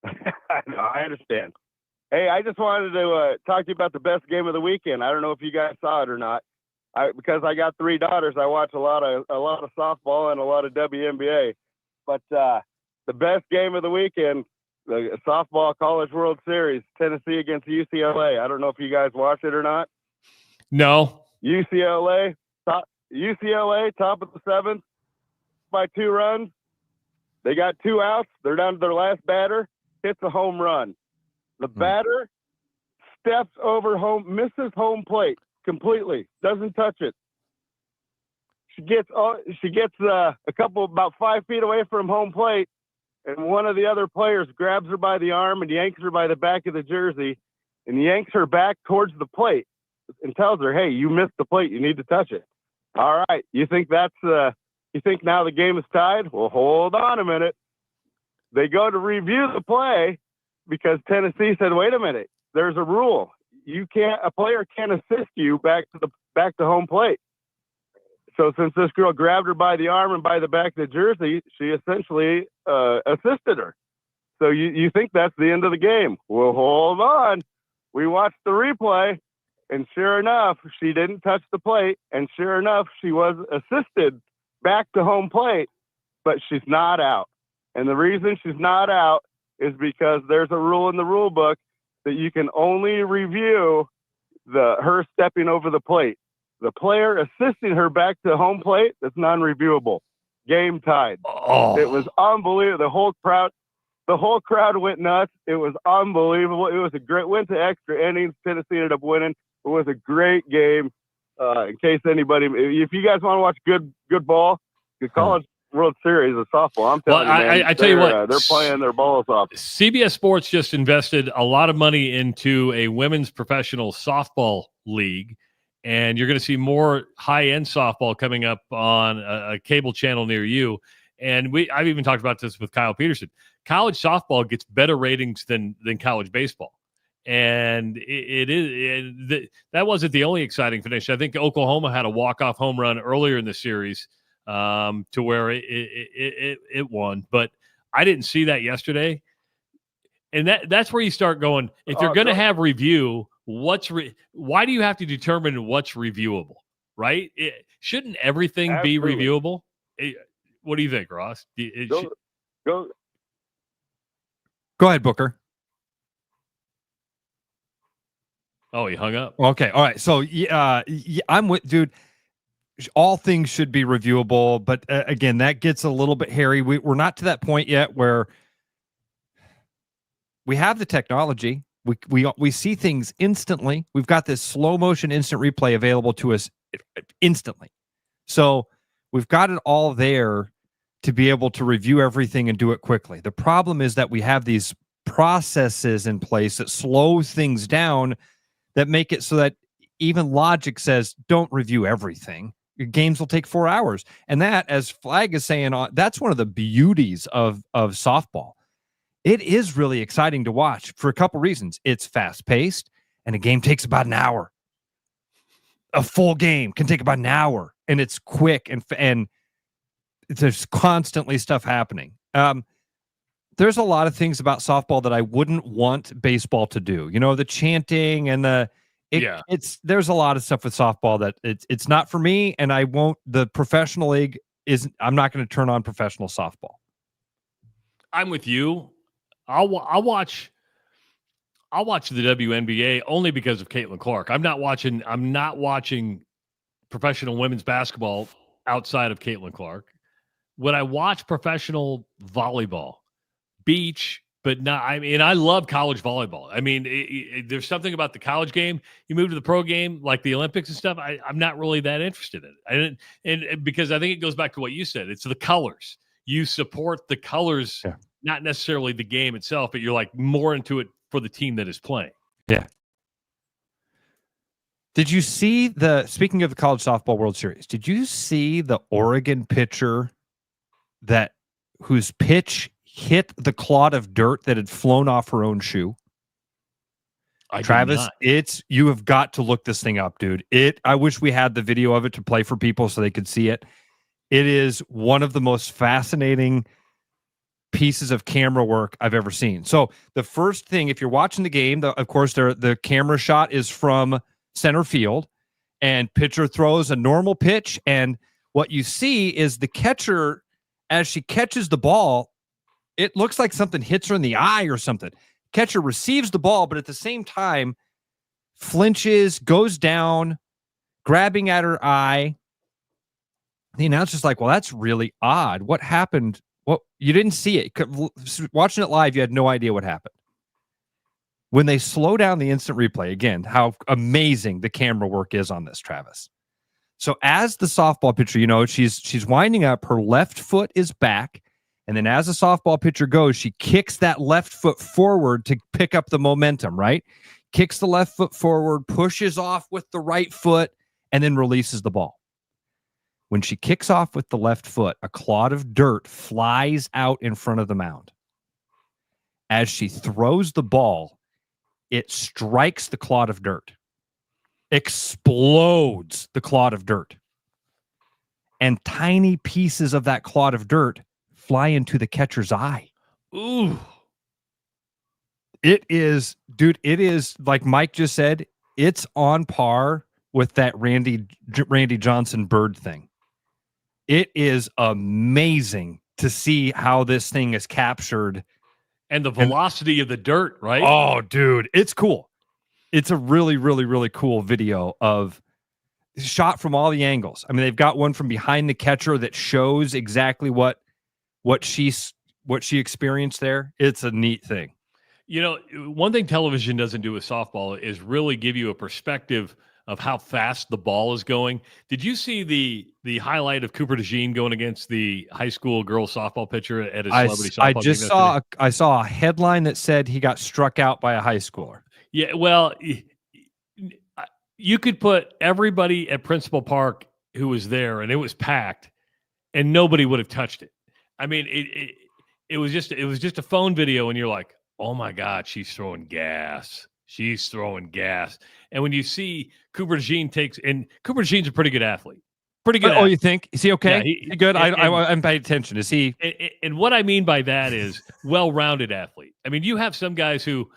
I understand. Hey, I just wanted to talk to you about the best game of the weekend. I don't know if you guys saw it or not. Because I got 3 daughters, I watch a lot of softball and a lot of WNBA. But the best game of the weekend, the softball College World Series, Tennessee against UCLA. I don't know if you guys watched it or not. No. UCLA, top of the 7th by 2 runs. They got 2 outs. They're down to their last batter. Hits a home run. The batter steps over misses home plate completely. Doesn't touch it. She gets a couple about 5 feet away from home plate, and one of the other players grabs her by the arm and yanks her by the back of the jersey, and yanks her back towards the plate and tells her, "Hey, you missed the plate. You need to touch it." All right. You think you think now the game is tied? Well, hold on a minute. They go to review the play because Tennessee said, "Wait a minute. There's a rule. A player can't assist you back to home plate." So since this girl grabbed her by the arm and by the back of the jersey, she essentially assisted her. So you think that's the end of the game. Well, hold on. We watched the replay, and sure enough, she didn't touch the plate, and sure enough, she was assisted back to home plate, but she's not out. And the reason she's not out is because there's a rule in the rule book that you can only review her stepping over the plate. The player assisting her back to home plate, that's non-reviewable. Game tied. Oh. It was unbelievable. The whole crowd went nuts. It was unbelievable. It was went to extra innings. Tennessee ended up winning. It was a great game. In case anybody, if you guys want to watch good ball, the College World Series of softball, I'm telling you, man, I tell you what, they're playing their balls off. CBS Sports just invested a lot of money into a women's professional softball league, and you're going to see more high-end softball coming up on a cable channel near you. And I've even talked about this with Kyle Peterson. College softball gets better ratings than college baseball. And that wasn't the only exciting finish. I think Oklahoma had a walk-off home run earlier in the series to where it won. But I didn't see that yesterday. And that's where you start going, if you're going to have review, why do you have to determine what's reviewable, right? Shouldn't everything be reviewable? What do you think, Ross? Go ahead, Booker. Oh, he hung up. Okay. All right. So, I'm with, dude. All things should be reviewable, but again, that gets a little bit hairy. We're not to that point yet where we have the technology. We see things instantly. We've got this slow motion instant replay available to us instantly. So we've got it all there to be able to review everything and do it quickly. The problem is that we have these processes in place that slow things down, that make it so that even logic says, don't review everything. Your games will take 4 hours. And that, as Flag is saying, that's one of the beauties of softball. It is really exciting to watch for a couple reasons. It's fast-paced, and a game takes about an hour. A full game can take about an hour, and it's quick, and there's constantly stuff happening. There's a lot of things about softball that I wouldn't want baseball to do. You know, the chanting and there's a lot of stuff with softball that it's not for me, and I won't. The professional league I'm not going to turn on professional softball. I'm with you. I'll watch the WNBA only because of Caitlin Clark. I'm not watching professional women's basketball outside of Caitlin Clark. Would I watch professional volleyball? Beach, but not. I mean, I love college volleyball. I mean, there's something about the college game. You move to the pro game, like the Olympics and stuff. I'm not really that interested in it. And because I think it goes back to what you said. It's the colors. You support the colors, not necessarily the game itself, but you're like more into it for the team that is playing. Yeah. Did you see speaking of the College Softball World Series, did you see the Oregon pitcher whose pitch hit the clod of dirt that had flown off her own shoe? Travis, you have got to look this thing up, dude. I wish we had the video of it to play for people so they could see it. It is one of the most fascinating pieces of camera work I've ever seen. So the first thing, if you're watching the game, of course, the camera shot is from center field, and pitcher throws a normal pitch, and what you see is the catcher, as she catches the ball, it looks like something hits her in the eye or something. Catcher receives the ball, but at the same time flinches, goes down, grabbing at her eye. The announcer's like, well, that's really odd. What happened? Well, you didn't see it. Watching it live, you had no idea what happened. When they slow down the instant replay, again, how amazing the camera work is on this, Travis. So as the softball pitcher, you know, she's winding up, her left foot is back, and then as a softball pitcher goes, she kicks that left foot forward to pick up the momentum, right? Kicks the left foot forward, pushes off with the right foot, and then releases the ball. When she kicks off with the left foot, a clod of dirt flies out in front of the mound. As she throws the ball, it strikes the clod of dirt, explodes the clod of dirt, and tiny pieces of that clod of dirt fly into the catcher's eye. Ooh. It is, dude, it is, like Mike just said, it's on par with that Randy Johnson bird thing. It is amazing to see how this thing is captured. And the velocity of the dirt, right? Oh, dude, it's cool. it's a really, really, really cool video of shot from all the angles. I mean, they've got one from behind the catcher that shows exactly what she experienced there. It's a neat thing. You know, one thing television doesn't do with softball is really give you a perspective of how fast the ball is going. Did you see the highlight of Cooper DeJean going against the high school girls softball pitcher at a celebrity softball game? I saw a headline that said he got struck out by a high schooler. Yeah, well, you could put everybody at Principal Park who was there, and it was packed, and nobody would have touched it. I mean, it was just a phone video, and you're like, oh my God, she's throwing gas. She's throwing gas. And when you see Cooper DeJean and Cooper DeJean's a pretty good athlete. Pretty good. Oh, you think? Is he okay? Yeah, he good? I'm paying attention. Is he? And what I mean by that is well-rounded athlete. I mean, you have some guys who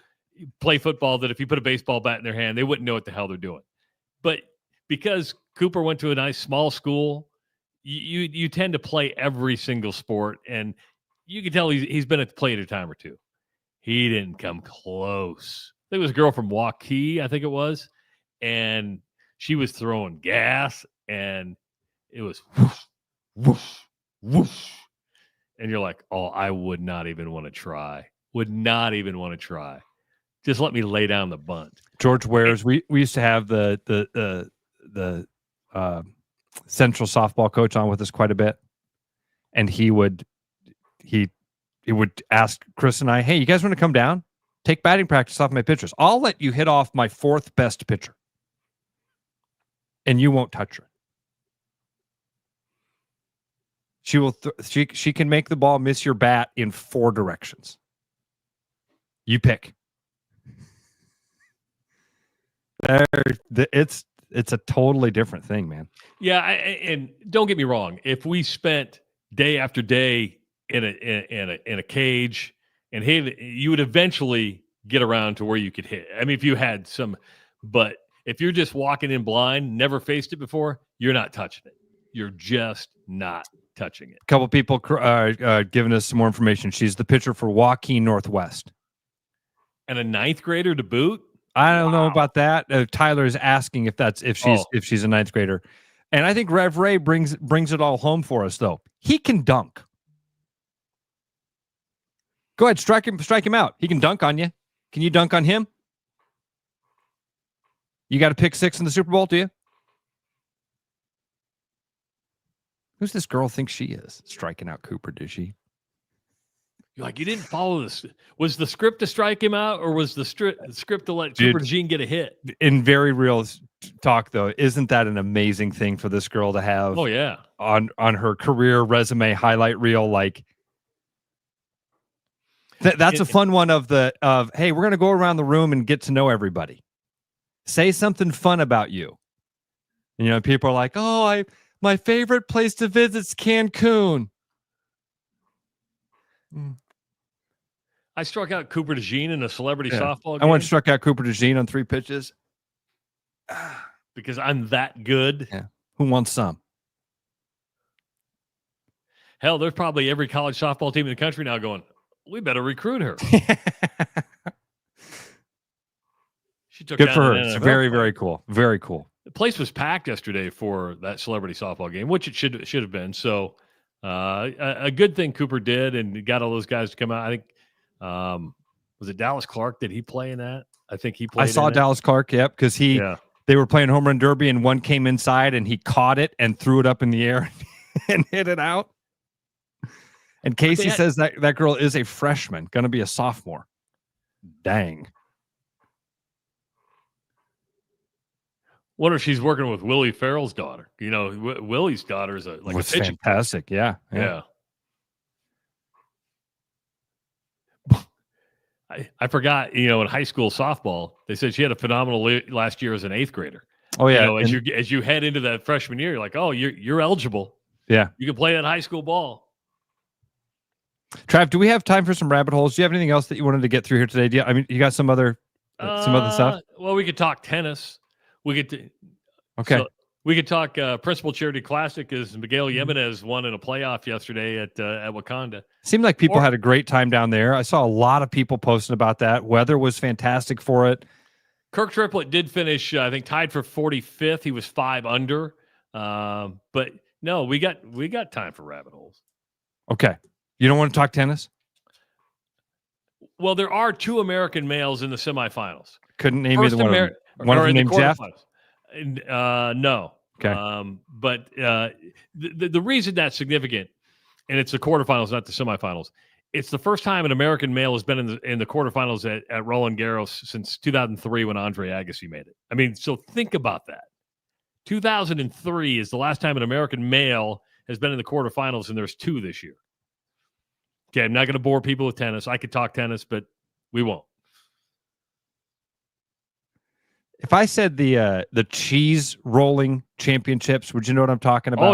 play football that if you put a baseball bat in their hand, they wouldn't know what the hell they're doing. But because Cooper went to a nice small school, you tend to play every single sport, and you can tell he's been at the plate a time or two. He didn't come close. I think it was a girl from Waukee, I think it was, and she was throwing gas, and it was whoosh, whoosh, whoosh. And you're like, oh, I would not even want to try. Would not even want to try. Just let me lay down the bunt. George Wares, we used to have the central softball coach on with us quite a bit, and he would ask Chris and I, hey, you guys want to come down? Take batting practice off my pitchers. I'll let you hit off my fourth best pitcher, and you won't touch her. She will. She can make the ball miss your bat in 4 directions. You pick. It's a totally different thing, man. Yeah, and don't get me wrong. If we spent day after day in a cage and hit, you would eventually get around to where you could hit. I mean, if you had some, but if you're just walking in blind, never faced it before, you're not touching it. You're just not touching it. A couple people giving us some more information. She's the pitcher for Waukee Northwest. And a 9th grader to boot? I don't know about that. Tyler is asking if she's a 9th grader. And I think Rev Ray brings it all home for us, though. He can dunk. Go ahead, strike him out. He can dunk on you. Can you dunk on him? You got a pick 6 in the Super Bowl, do you? Who's this girl think she is? Striking out Cooper, did she? You're like, you didn't follow this. Was the script to strike him out, or was the script to let Cooper DeJean get a hit? In very real talk, though, isn't that an amazing thing for this girl to have? Oh, yeah. On her career resume highlight reel, like that's a fun one of hey, we're gonna go around the room and get to know everybody. Say something fun about you. And, you know, people are like, oh, my favorite place to visit is Cancun. I struck out Cooper DeJean in a celebrity softball game. I once struck out Cooper DeJean on 3 pitches. Because I'm that good. Yeah. Who wants some? Hell, there's probably every college softball team in the country now going, we better recruit her. She took good for her. It's very, very cool. Very cool. The place was packed yesterday for that celebrity softball game, which it should have been. So a good thing Cooper did and got all those guys to come out. I think was it Dallas Clark? Did he play in that? I think he played. I saw Dallas Clark, yep, because they were playing home run derby and one came inside and he caught it and threw it up in the air and hit it out. And Casey says that girl is a freshman, going to be a sophomore. Dang. Wonder if she's working with Willie Farrell's daughter. You know, Willie's daughter is a pitching fantastic. Yeah. I forgot, you know, in high school softball, they said she had a phenomenal last year as an 8th grader. Oh yeah. You know, as you head into that freshman year, you're like, oh, you're eligible. Yeah. You can play that high school ball. Trav, do we have time for some rabbit holes? Do you have anything else that you wanted to get through here today? You got some other stuff? Well, we could talk tennis. We could talk Principal Charity Classic as Miguel Jimenez won in a playoff yesterday at Wakanda. Seemed like people had a great time down there. I saw a lot of people posting about that. Weather was fantastic for it. Kirk Triplett did finish, I think, tied for 45th. He was 5 under. But no, we got time for rabbit holes. Okay. You don't want to talk tennis? Well, there are 2 American males in the semifinals. Couldn't name either one of them. One of them named Jeff? No. Okay. But the reason that's significant, and it's the quarterfinals, not the semifinals, it's the first time an American male has been in the quarterfinals at Roland Garros since 2003 when Andre Agassi made it. I mean, so think about that. 2003 is the last time an American male has been in the quarterfinals, and there's 2 this year. Okay, I'm not going to bore people with tennis. I could talk tennis, but we won't. If I said the cheese rolling championships, would you know what I'm talking about?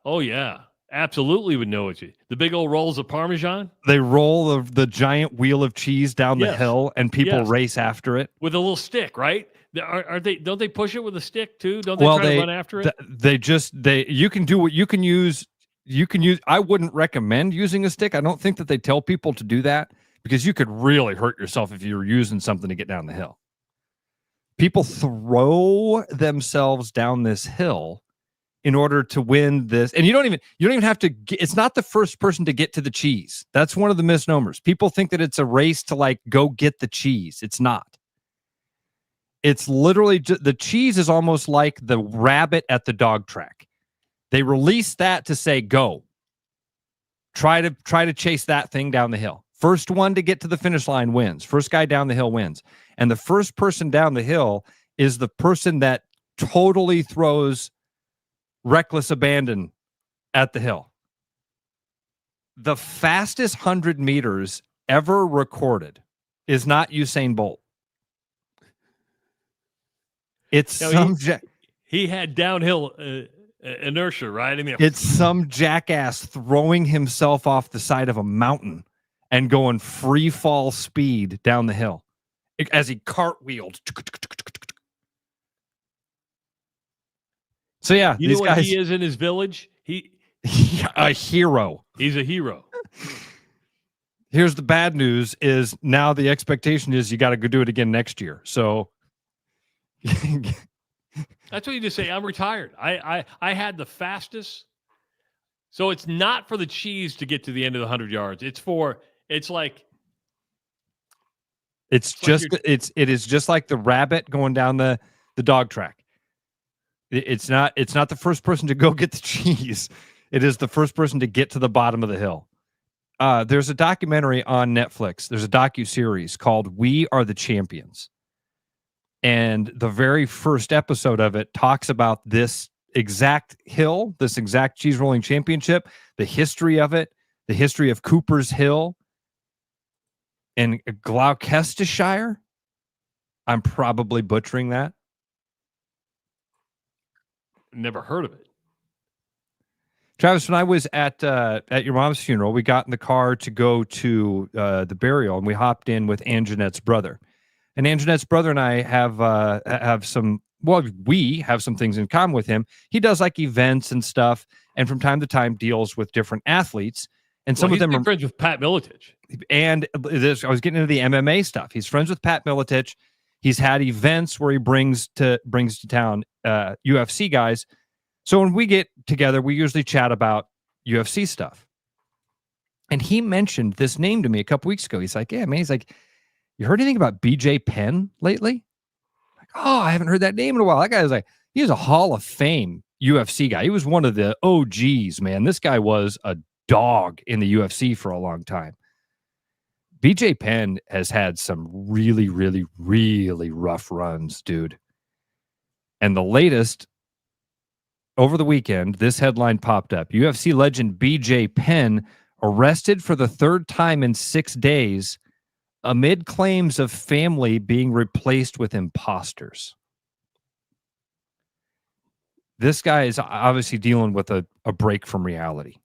Oh yeah. Absolutely would know what the big old rolls of Parmesan. They roll the giant wheel of cheese down the hill, and people race after it with a little stick, right? Are they? Don't they push it with a stick too? Don't they try to run after it? You can do what you can use. You can use. I wouldn't recommend using a stick. I don't think that they tell people to do that because you could really hurt yourself if you were using something to get down the hill. People throw themselves down this hill in order to win this, and you don't even have to. It's not the first person to get to the cheese. That's one of the misnomers. People think that it's a race to like go get the cheese. It's not. It's literally the cheese is almost like the rabbit at the dog track. They release that to say, go. Try to chase that thing down the hill. First one to get to the finish line wins. First guy down the hill wins. And the first person down the hill is the person that totally throws reckless abandon at the hill. The fastest 100 meters ever recorded is not Usain Bolt. It's he had downhill inertia, right? I mean, it's some jackass throwing himself off the side of a mountain and going free fall speed down the hill as he cartwheeled. So yeah, you these know what guys. He is in his village. A hero. He's a hero. Here's the bad news: is now the expectation is you got to go do it again next year. So. That's what you just say. I'm retired. I had the fastest. So it's not for the cheese to get to the end of the 100 yards. It is just like the rabbit going down the dog track. It's not the first person to go get the cheese. It is the first person to get to the bottom of the hill. There's a documentary on Netflix. There's a docuseries called We Are the Champions. And the very first episode of it talks about this exact hill, this exact cheese rolling championship, the history of it, the history of Cooper's Hill and Gloucestershire. I'm probably butchering that. Never heard of it. Travis, when I was at your mom's funeral, we got in the car to go to the burial, and we hopped in with Anjanette's brother. And Anjanette's brother and I have some, well, we have some things in common with him. He does like events and stuff, and from time to time deals with different athletes. And some of them are friends with Pat Miletich. And I was getting into the MMA stuff. He's friends with Pat Miletich. He's had events where he brings to town UFC guys. So when we get together, we usually chat about UFC stuff. And he mentioned this name to me a couple weeks ago. He's like, yeah, man. He's like, you heard anything about BJ Penn lately? I'm like, oh, I haven't heard that name in a while. That guy was like, he was a Hall of Fame UFC guy. He was one of the OGs, man. This guy was a dog in the UFC for a long time. BJ Penn has had some really, really, really rough runs, dude. And the latest, over the weekend, this headline popped up. UFC legend BJ Penn arrested for the third time in 6 days amid claims of family being replaced with imposters. This guy is obviously dealing with a break from reality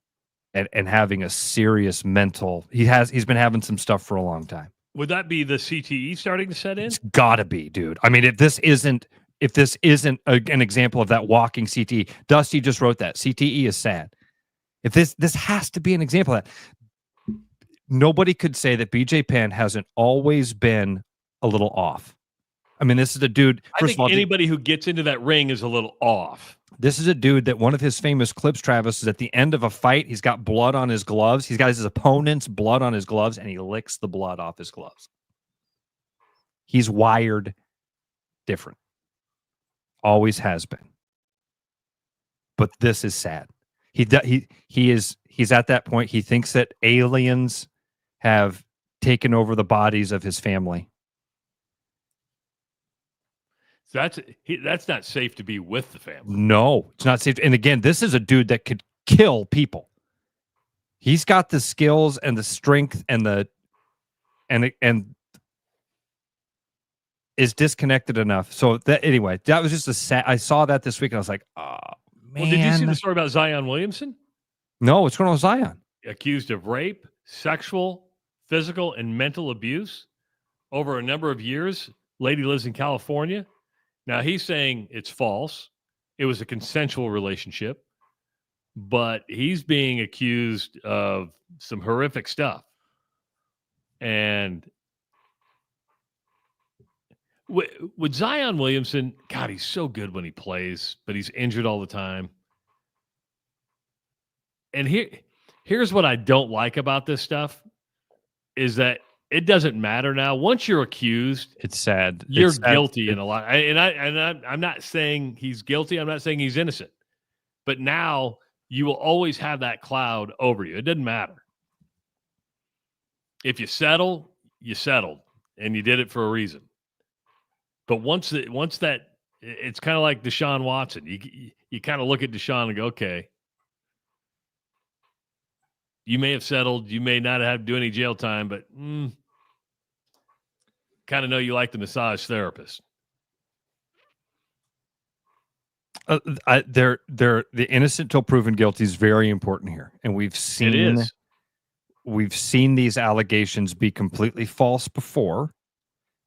and having a serious mental. He's been having some stuff for a long time. Would that be the CTE starting to set in? It's gotta be, dude. I mean, if this isn't an example of that walking CTE, Dusty just wrote that CTE is sad. If this has to be an example of that. Nobody could say that BJ Penn hasn't always been a little off. I mean, this is a dude. I think anybody who gets into that ring is a little off. This is a dude that one of his famous clips, Travis, is at the end of a fight. He's got blood on his gloves. He's got his opponent's blood on his gloves, and he licks the blood off his gloves. He's wired different. Always has been. But this is sad. He's at that point. He thinks that aliens have taken over the bodies of his family. That's not safe to be with the family. No, it's not safe. And again, this is a dude that could kill people. He's got the skills and the strength and is disconnected enough. So that anyway, that was just a sad. I saw that this week and I was like, oh man. Well, did you see the story about Zion Williamson? No, what's going on with Zion? Accused of rape, sexual, physical, and mental abuse over a number of years. Lady lives in California. Now, he's saying it's false. It was a consensual relationship, but he's being accused of some horrific stuff. And with Zion Williamson, God, he's so good when he plays, but he's injured all the time. And here's what I don't like about this stuff is that it doesn't matter now. Once you're accused, it's sad. You're guilty in a lot. I'm not saying he's guilty. I'm not saying he's innocent. But now you will always have that cloud over you. It doesn't matter. If you settle, you settled, and you did it for a reason. But once that, it's kind of like Deshaun Watson. You kind of look at Deshaun and go, okay, you may have settled. You may not have to do any jail time, but kind of know you like the massage therapist. They're the innocent till proven guilty is very important here, and we've seen these allegations be completely false before,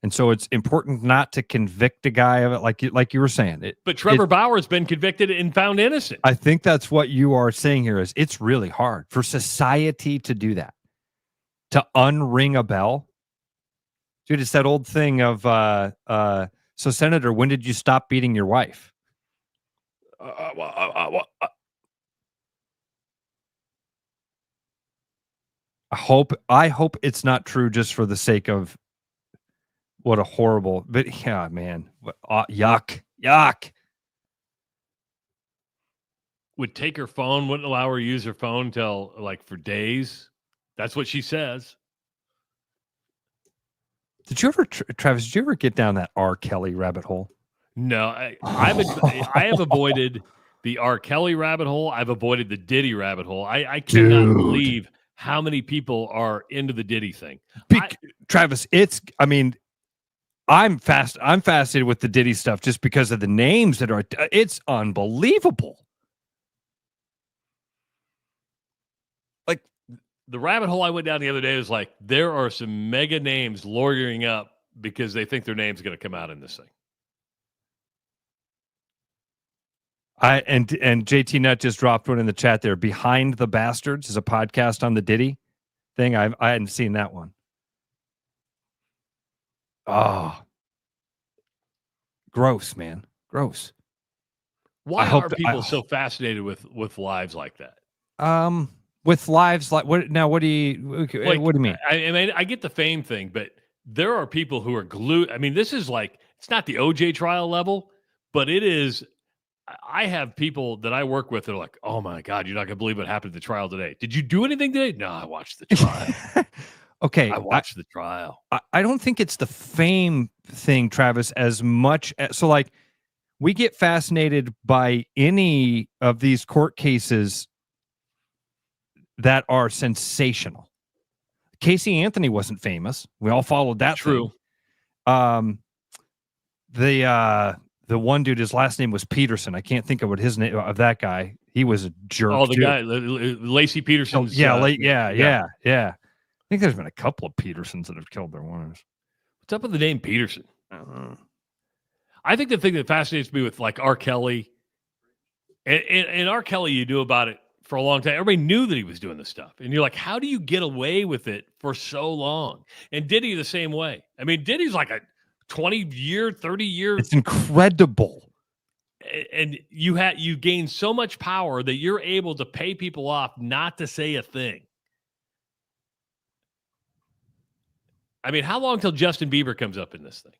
and so it's important not to convict a guy of it, like you were saying. But Trevor Bauer has been convicted and found innocent. I think that's what you are saying here. Is it's really hard for society to do that, to unring a bell. Dude, it's that old thing of, so Senator, when did you stop beating your wife? I hope it's not true just for the sake of what a horrible, but yeah, man, yuck. Would take her phone, wouldn't allow her to use her phone till for days. That's what she says. Did you ever, Travis, did you ever get down that R. Kelly rabbit hole? No, I have avoided the R. Kelly rabbit hole. I've avoided the Diddy rabbit hole. I cannot believe how many people are into the Diddy thing. Travis, I'm fascinated with the Diddy stuff just because of the names that are, it's unbelievable. The rabbit hole I went down the other day was there are some mega names lawyering up because they think their name's going to come out in this thing. And JT Nut just dropped one in the chat there. Behind the Bastards is a podcast on the Diddy thing. I hadn't seen that one. Oh, gross, man. Gross. Why are people so fascinated with lives like that? With lives like what? Now, what do you mean? I get the fame thing, but there are people who are glued. I mean, this is it's not the OJ trial level, but it is. I have people that I work with that are like, "Oh my God, you're not gonna believe what happened at the trial today. Did you do anything today?" No, I watched the trial. Okay, I watched the trial. I don't think it's the fame thing, Travis, as much as we get fascinated by any of these court cases that are sensational. Casey Anthony wasn't famous. We all followed that. True. Thing. The one dude, his last name was Peterson. I can't think of what his name of that guy. He was a jerk. Oh, the guy, Lacey Peterson. Yeah. I think there's been a couple of Petersons that have killed their wives. What's up with the name Peterson? I think the thing that fascinates me with R. Kelly, and R. Kelly, you knew about it for a long time. Everybody knew that he was doing this stuff. And you're like, how do you get away with it for so long? And Diddy the same way. I mean, Diddy's like a 20-year, 30-year. It's incredible. And you gain so much power that you're able to pay people off not to say a thing. I mean, how long till Justin Bieber comes up in this thing?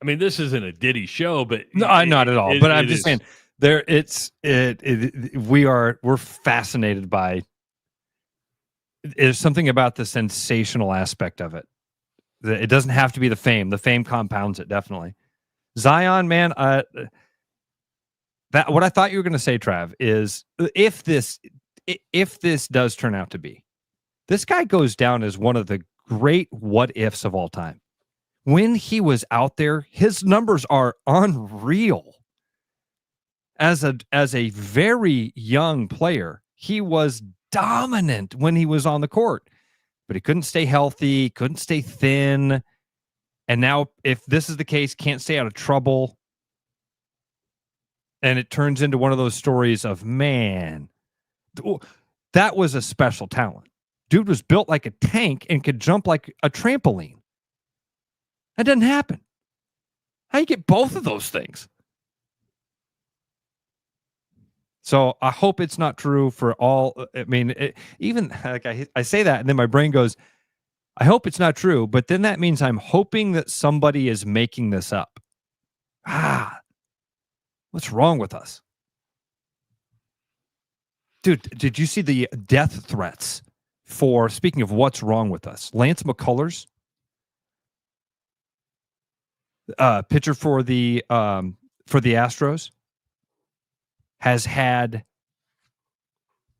I mean, this isn't a Diddy show, but no, not at all. But I'm just saying, we're fascinated by. There's something about the sensational aspect of it. It doesn't have to be the fame. The fame compounds it, definitely. Zion, man, that what I thought you were going to say, Trav, is if this does turn out to be, this guy goes down as one of the great what ifs of all time. When he was out there, his numbers are unreal. As a very young player, he was dominant when he was on the court, but he couldn't stay healthy, couldn't stay thin. And now, if this is the case, can't stay out of trouble. And it turns into one of those stories of, man, that was a special talent. Dude was built like a tank and could jump like a trampoline. That doesn't happen. How do you get both of those things? So I hope it's not true for all. I mean, even like I say that, and then my brain goes, I hope it's not true, but then that means I'm hoping that somebody is making this up. What's wrong with us? Dude, did you see the death threats for, speaking of what's wrong with us, Lance McCullers, pitcher for the Astros, has had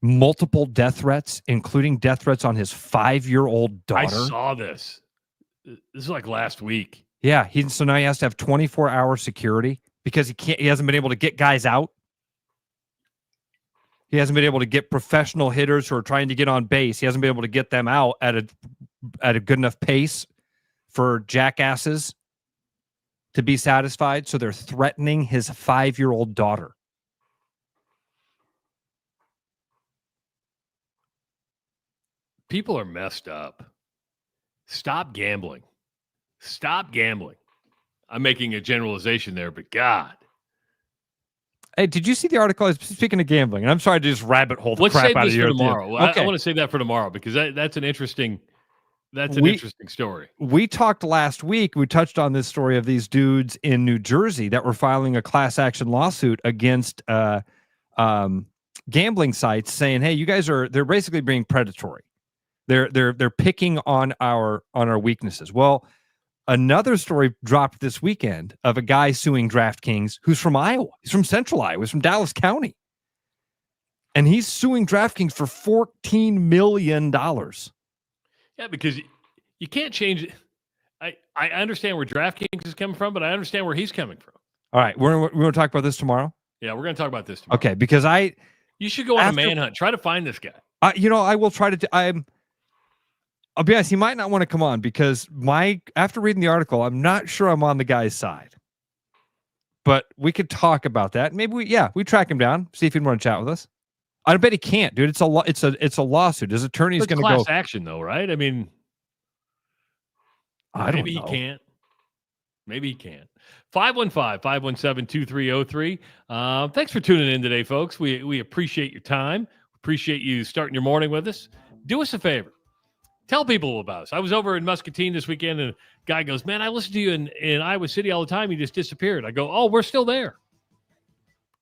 multiple death threats, including death threats on his 5-year-old daughter. I saw this. This is like last week. Yeah, so now he has to have 24-hour security because he hasn't been able to get guys out. He hasn't been able to get professional hitters who are trying to get on base. He hasn't been able to get them out at a good enough pace for jackasses to be satisfied. So they're threatening his 5-year-old daughter. People are messed up. Stop gambling. Stop gambling. I'm making a generalization there, but God. Hey, did you see the article? Speaking of gambling, and I'm sorry to just rabbit hole the crap out of you. Let's save this for tomorrow. Okay. I want to save that for tomorrow because that's an interesting interesting story. We talked last week. We touched on this story of these dudes in New Jersey that were filing a class action lawsuit against gambling sites, saying, "Hey, you guys they're basically being predatory. They're picking on our weaknesses." Well, another story dropped this weekend of a guy suing DraftKings who's from Iowa. He's from Central Iowa. He's from Dallas County. And he's suing DraftKings for $14 million. Yeah, because you can't change it. I understand where DraftKings is coming from, but I understand where he's coming from. All right. We're going to talk about this tomorrow? Yeah, we're going to talk about this tomorrow. Okay, because you should go on a manhunt. Try to find this guy. I will try to... I'll be honest, he might not want to come on because after reading the article, I'm not sure I'm on the guy's side. But we could talk about that. Maybe we track him down, see if he'd want to chat with us. I bet he can't, dude. It's a lawsuit. His attorney's going to go class action, though, right? I mean, maybe he can't. Maybe he can't. 515-517-2303. Thanks for tuning in today, folks. We appreciate your time. Appreciate you starting your morning with us. Do us a favor. Tell people about us. I was over in Muscatine this weekend, and a guy goes, "Man, I listen to you in Iowa City all the time. You just disappeared." I go, "Oh, we're still there."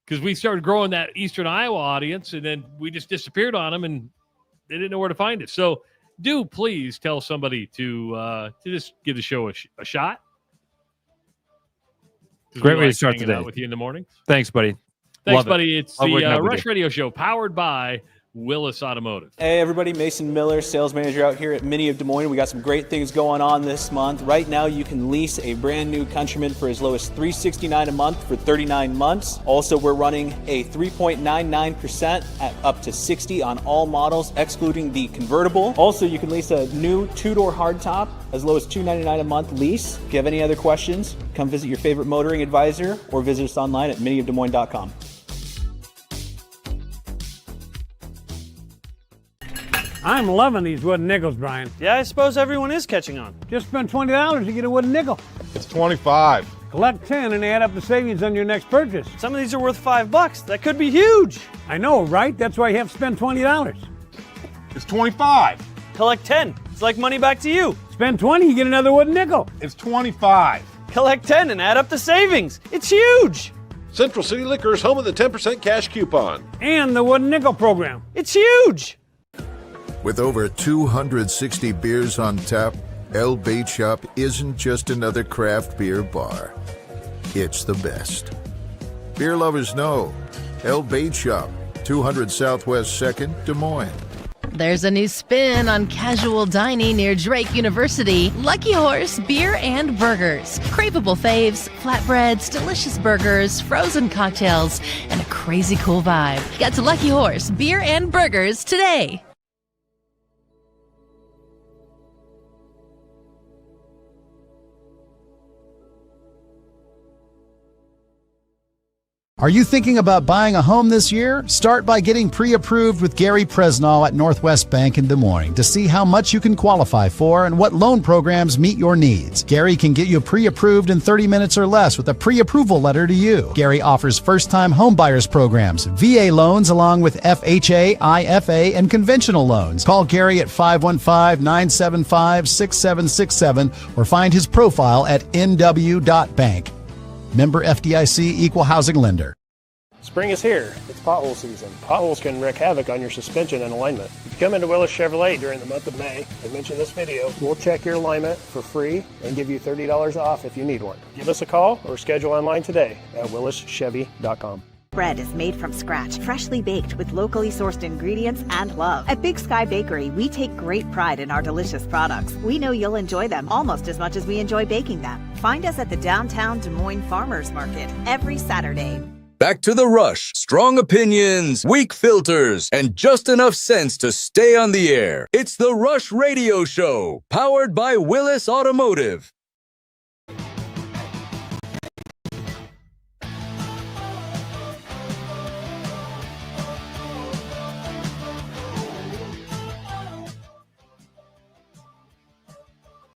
Because we started growing that Eastern Iowa audience, and then we just disappeared on them, and they didn't know where to find it. So do please tell somebody to just give the show a shot. Great way to start today. With you in the morning. Thanks, buddy. Thanks, buddy. It's the Rush Radio Show powered by Willis Automotive. Hey everybody, Mason Miller, sales manager out here at Mini of Des Moines. We got some great things going on this month. Right now you can lease a brand new Countryman for as low as $369 a month for 39 months. Also, we're running a 3.99% at up to 60 on all models, excluding the convertible. Also, you can lease a new 2-door hardtop as low as $299 a month lease. If you have any other questions, come visit your favorite motoring advisor or visit us online at miniofdesmoines.com. I'm loving these wooden nickels, Brian. Yeah, I suppose everyone is catching on. Just spend $20 to get a wooden nickel. It's 25. Collect 10 and add up the savings on your next purchase. Some of these are worth $5. That could be huge. I know, right? That's why you have to spend $20. It's 25. Collect 10. It's like money back to you. Spend 20, you get another wooden nickel. It's 25. Collect 10 and add up the savings. It's huge. Central City Liquors, home of the 10% cash coupon. And the wooden nickel program. It's huge. With over 260 beers on tap, El Bait Shop isn't just another craft beer bar. It's the best. Beer lovers know. El Bait Shop, 200 Southwest 2nd, Des Moines. There's a new spin on casual dining near Drake University. Lucky Horse Beer and Burgers. Craveable faves, flatbreads, delicious burgers, frozen cocktails, and a crazy cool vibe. Get to Lucky Horse Beer and Burgers today. Are you thinking about buying a home this year? Start by getting pre-approved with Gary Presnall at Northwest Bank in Des Moines to see how much you can qualify for and what loan programs meet your needs. Gary can get you pre-approved in 30 minutes or less with a pre-approval letter to you. Gary offers first-time homebuyers programs, VA loans along with FHA, IFA, and conventional loans. Call Gary at 515-975-6767 or find his profile at nw.bank. Member FDIC, Equal Housing Lender. Spring is here. It's pothole season. Potholes can wreak havoc on your suspension and alignment. If you come into Willis Chevrolet during the month of May and mention this video, we'll check your alignment for free and give you $30 off if you need one. Give us a call or schedule online today at willischevy.com. Bread is made from scratch, freshly baked with locally sourced ingredients and love. At Big Sky Bakery, we take great pride in our delicious products. We know you'll enjoy them almost as much as we enjoy baking them. Find us at the downtown Des Moines Farmers Market every Saturday. Back to the rush. Strong opinions, weak filters, and just enough sense to stay on the air. It's the Rush Radio Show, powered by Willis Automotive.